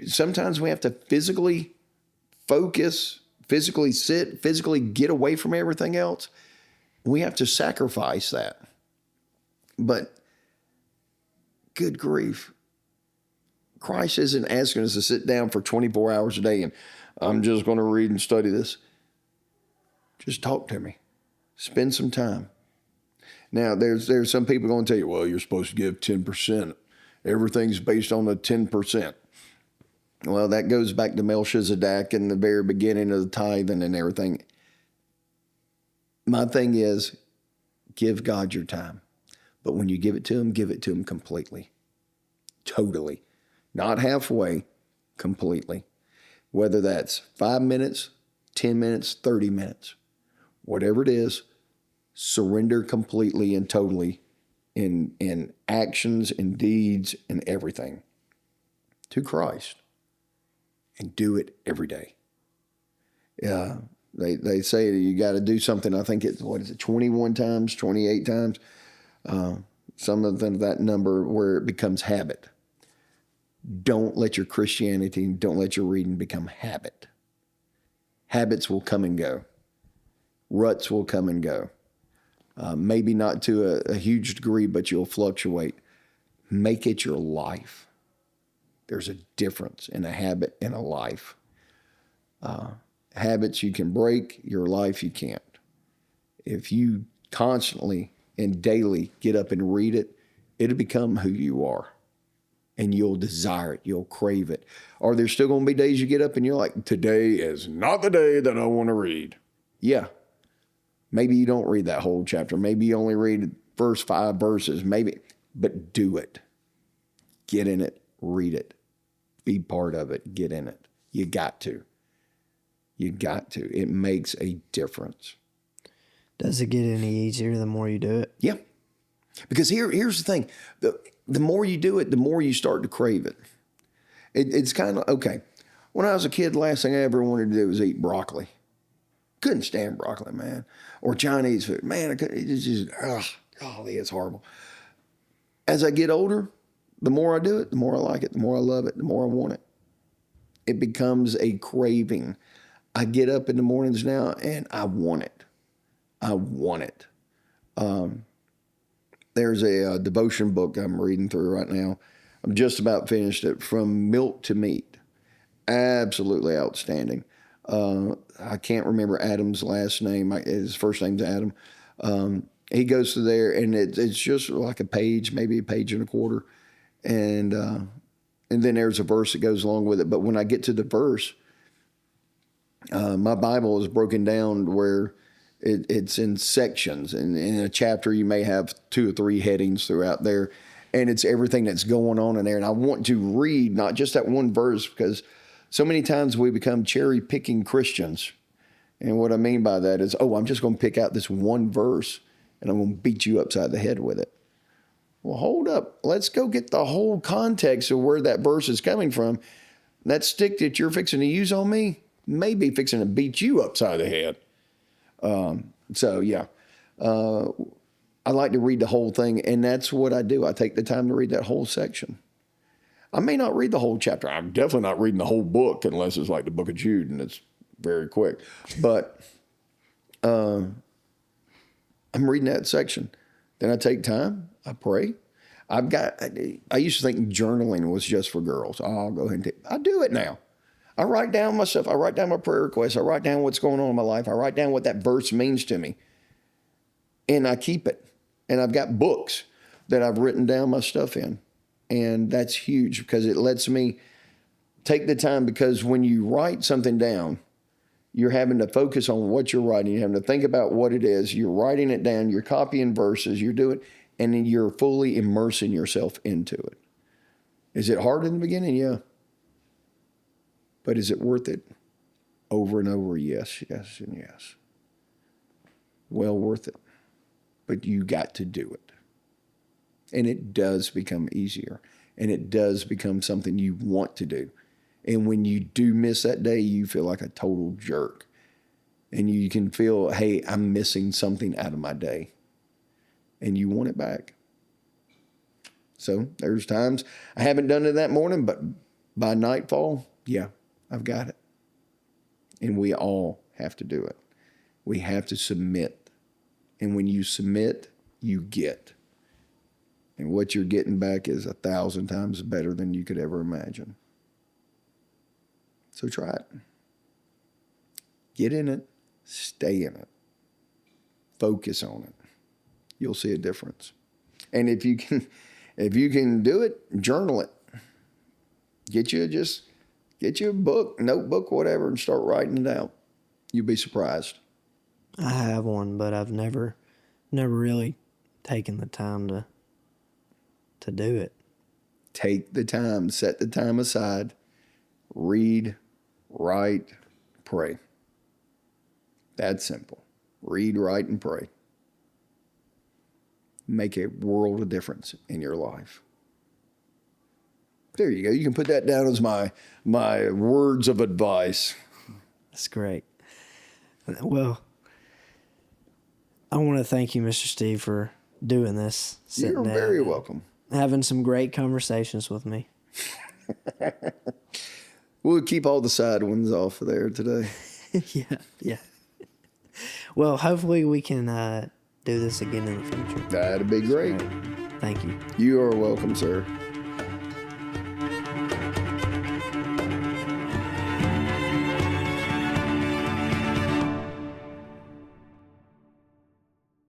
Sometimes we have to physically focus, physically sit, physically get away from everything else. We have to sacrifice that. But good grief, Christ isn't asking us to sit down for 24 hours a day and I'm just going to read and study this. Just talk to me. Spend some time. Now, there's some people going to tell you, well, you're supposed to give 10%. Everything's based on the 10%. Well, that goes back to Melchizedek and the very beginning of the tithing and everything. My thing is, give God your time. But when you give it to him completely. Totally. Not halfway, completely. Whether that's 5 minutes, 10 minutes, 30 minutes. Whatever it is, surrender completely and totally in actions and deeds and everything to Christ. And do it every day. Yeah, they say you got to do something. I think it's, 21 times, 28 times? Something of that number where it becomes habit. Don't let your Christianity, don't let your reading become habit. Habits will come and go. Ruts will come and go. Maybe not to a huge degree, but you'll fluctuate. Make it your life. There's a difference in a habit and a life. Habits you can break, your life you can't. If you constantly and daily get up and read it, it'll become who you are. And you'll desire it. You'll crave it. Are there still going to be days you get up and you're like, today is not the day that I want to read? Yeah. Maybe you don't read that whole chapter. Maybe you only read first 5 verses. Maybe. But do it. Get in it. Read it. Be part of it. Get in it. You got to. You got to. It makes a difference. Does it get any easier the more you do it? Yeah. Because here's the thing. The more you do it, the more you start to crave it. It's kind of, okay. When I was a kid, the last thing I ever wanted to do was eat broccoli. Couldn't stand broccoli, man. Or Chinese food. Man, it's just, golly, it's horrible. As I get older, the more I do it, the more I like it, the more I love it, the more I want it. It becomes a craving. I get up in the mornings now and I want it. I want it. There's a devotion book I'm reading through right now. I'm just about finished it, From Milk to Meat. Absolutely outstanding. I can't remember Adam's last name. His first name's Adam. He goes through there, and it's just like a page, maybe a page and a quarter. And then there's a verse that goes along with it. But when I get to the verse, my Bible is broken down where it's in sections. And in a chapter, you may have 2 or 3 headings throughout there. And it's everything that's going on in there. And I want to read not just that one verse, because so many times we become cherry-picking Christians. And what I mean by that is, I'm just going to pick out this one verse, and I'm going to beat you upside the head with it. Well, hold up. Let's go get the whole context of where that verse is coming from. That stick that you're fixing to use on me may be fixing to beat you upside the head. I like to read the whole thing, and that's what I do. I take the time to read that whole section. I may not read the whole chapter. I'm definitely not reading the whole book unless it's like the book of Jude, and it's very quick. But I'm reading that section. Then I take time. I pray. I used to think journaling was just for girls. I'll go ahead and I do it now. I write down my stuff. I write down my prayer requests. I write down what's going on in my life. I write down what that verse means to me. And I keep it. And I've got books that I've written down my stuff in. And that's huge because it lets me take the time, because when you write something down, you're having to focus on what you're writing. You're having to think about what it is. You're writing it down. You're copying verses. You're doing, and then you're fully immersing yourself into it. Is it hard in the beginning? Yeah. But is it worth it? Over and over, yes, yes, and yes. Well worth it. But you got to do it. And it does become easier. And it does become something you want to do. And when you do miss that day, you feel like a total jerk. And you can feel, hey, I'm missing something out of my day. And you want it back. So there's times I haven't done it that morning, but by nightfall, yeah, I've got it. And we all have to do it. We have to submit. And when you submit, you get. And what you're getting back is 1,000 times better than you could ever imagine. So try it. Get in it. Stay in it. Focus on it. You'll see a difference. And if you can do it, journal it. Get you a book, notebook, whatever, and start writing it out. You'll be surprised. I have one, but I've never really taken the time to do it. Take the time, set the time aside, read, write, pray. That's simple. Read, write, and pray. Make a world of difference in your life. There you go. You can put that down as my words of advice. That's great. Well, I want to thank you, Mr. Steve, for doing this. You're very welcome. Having some great conversations with me. We'll keep all the side ones off of there today. Yeah. Well, hopefully we can do this again in the future. That'd be great. Thank you. You are welcome, sir.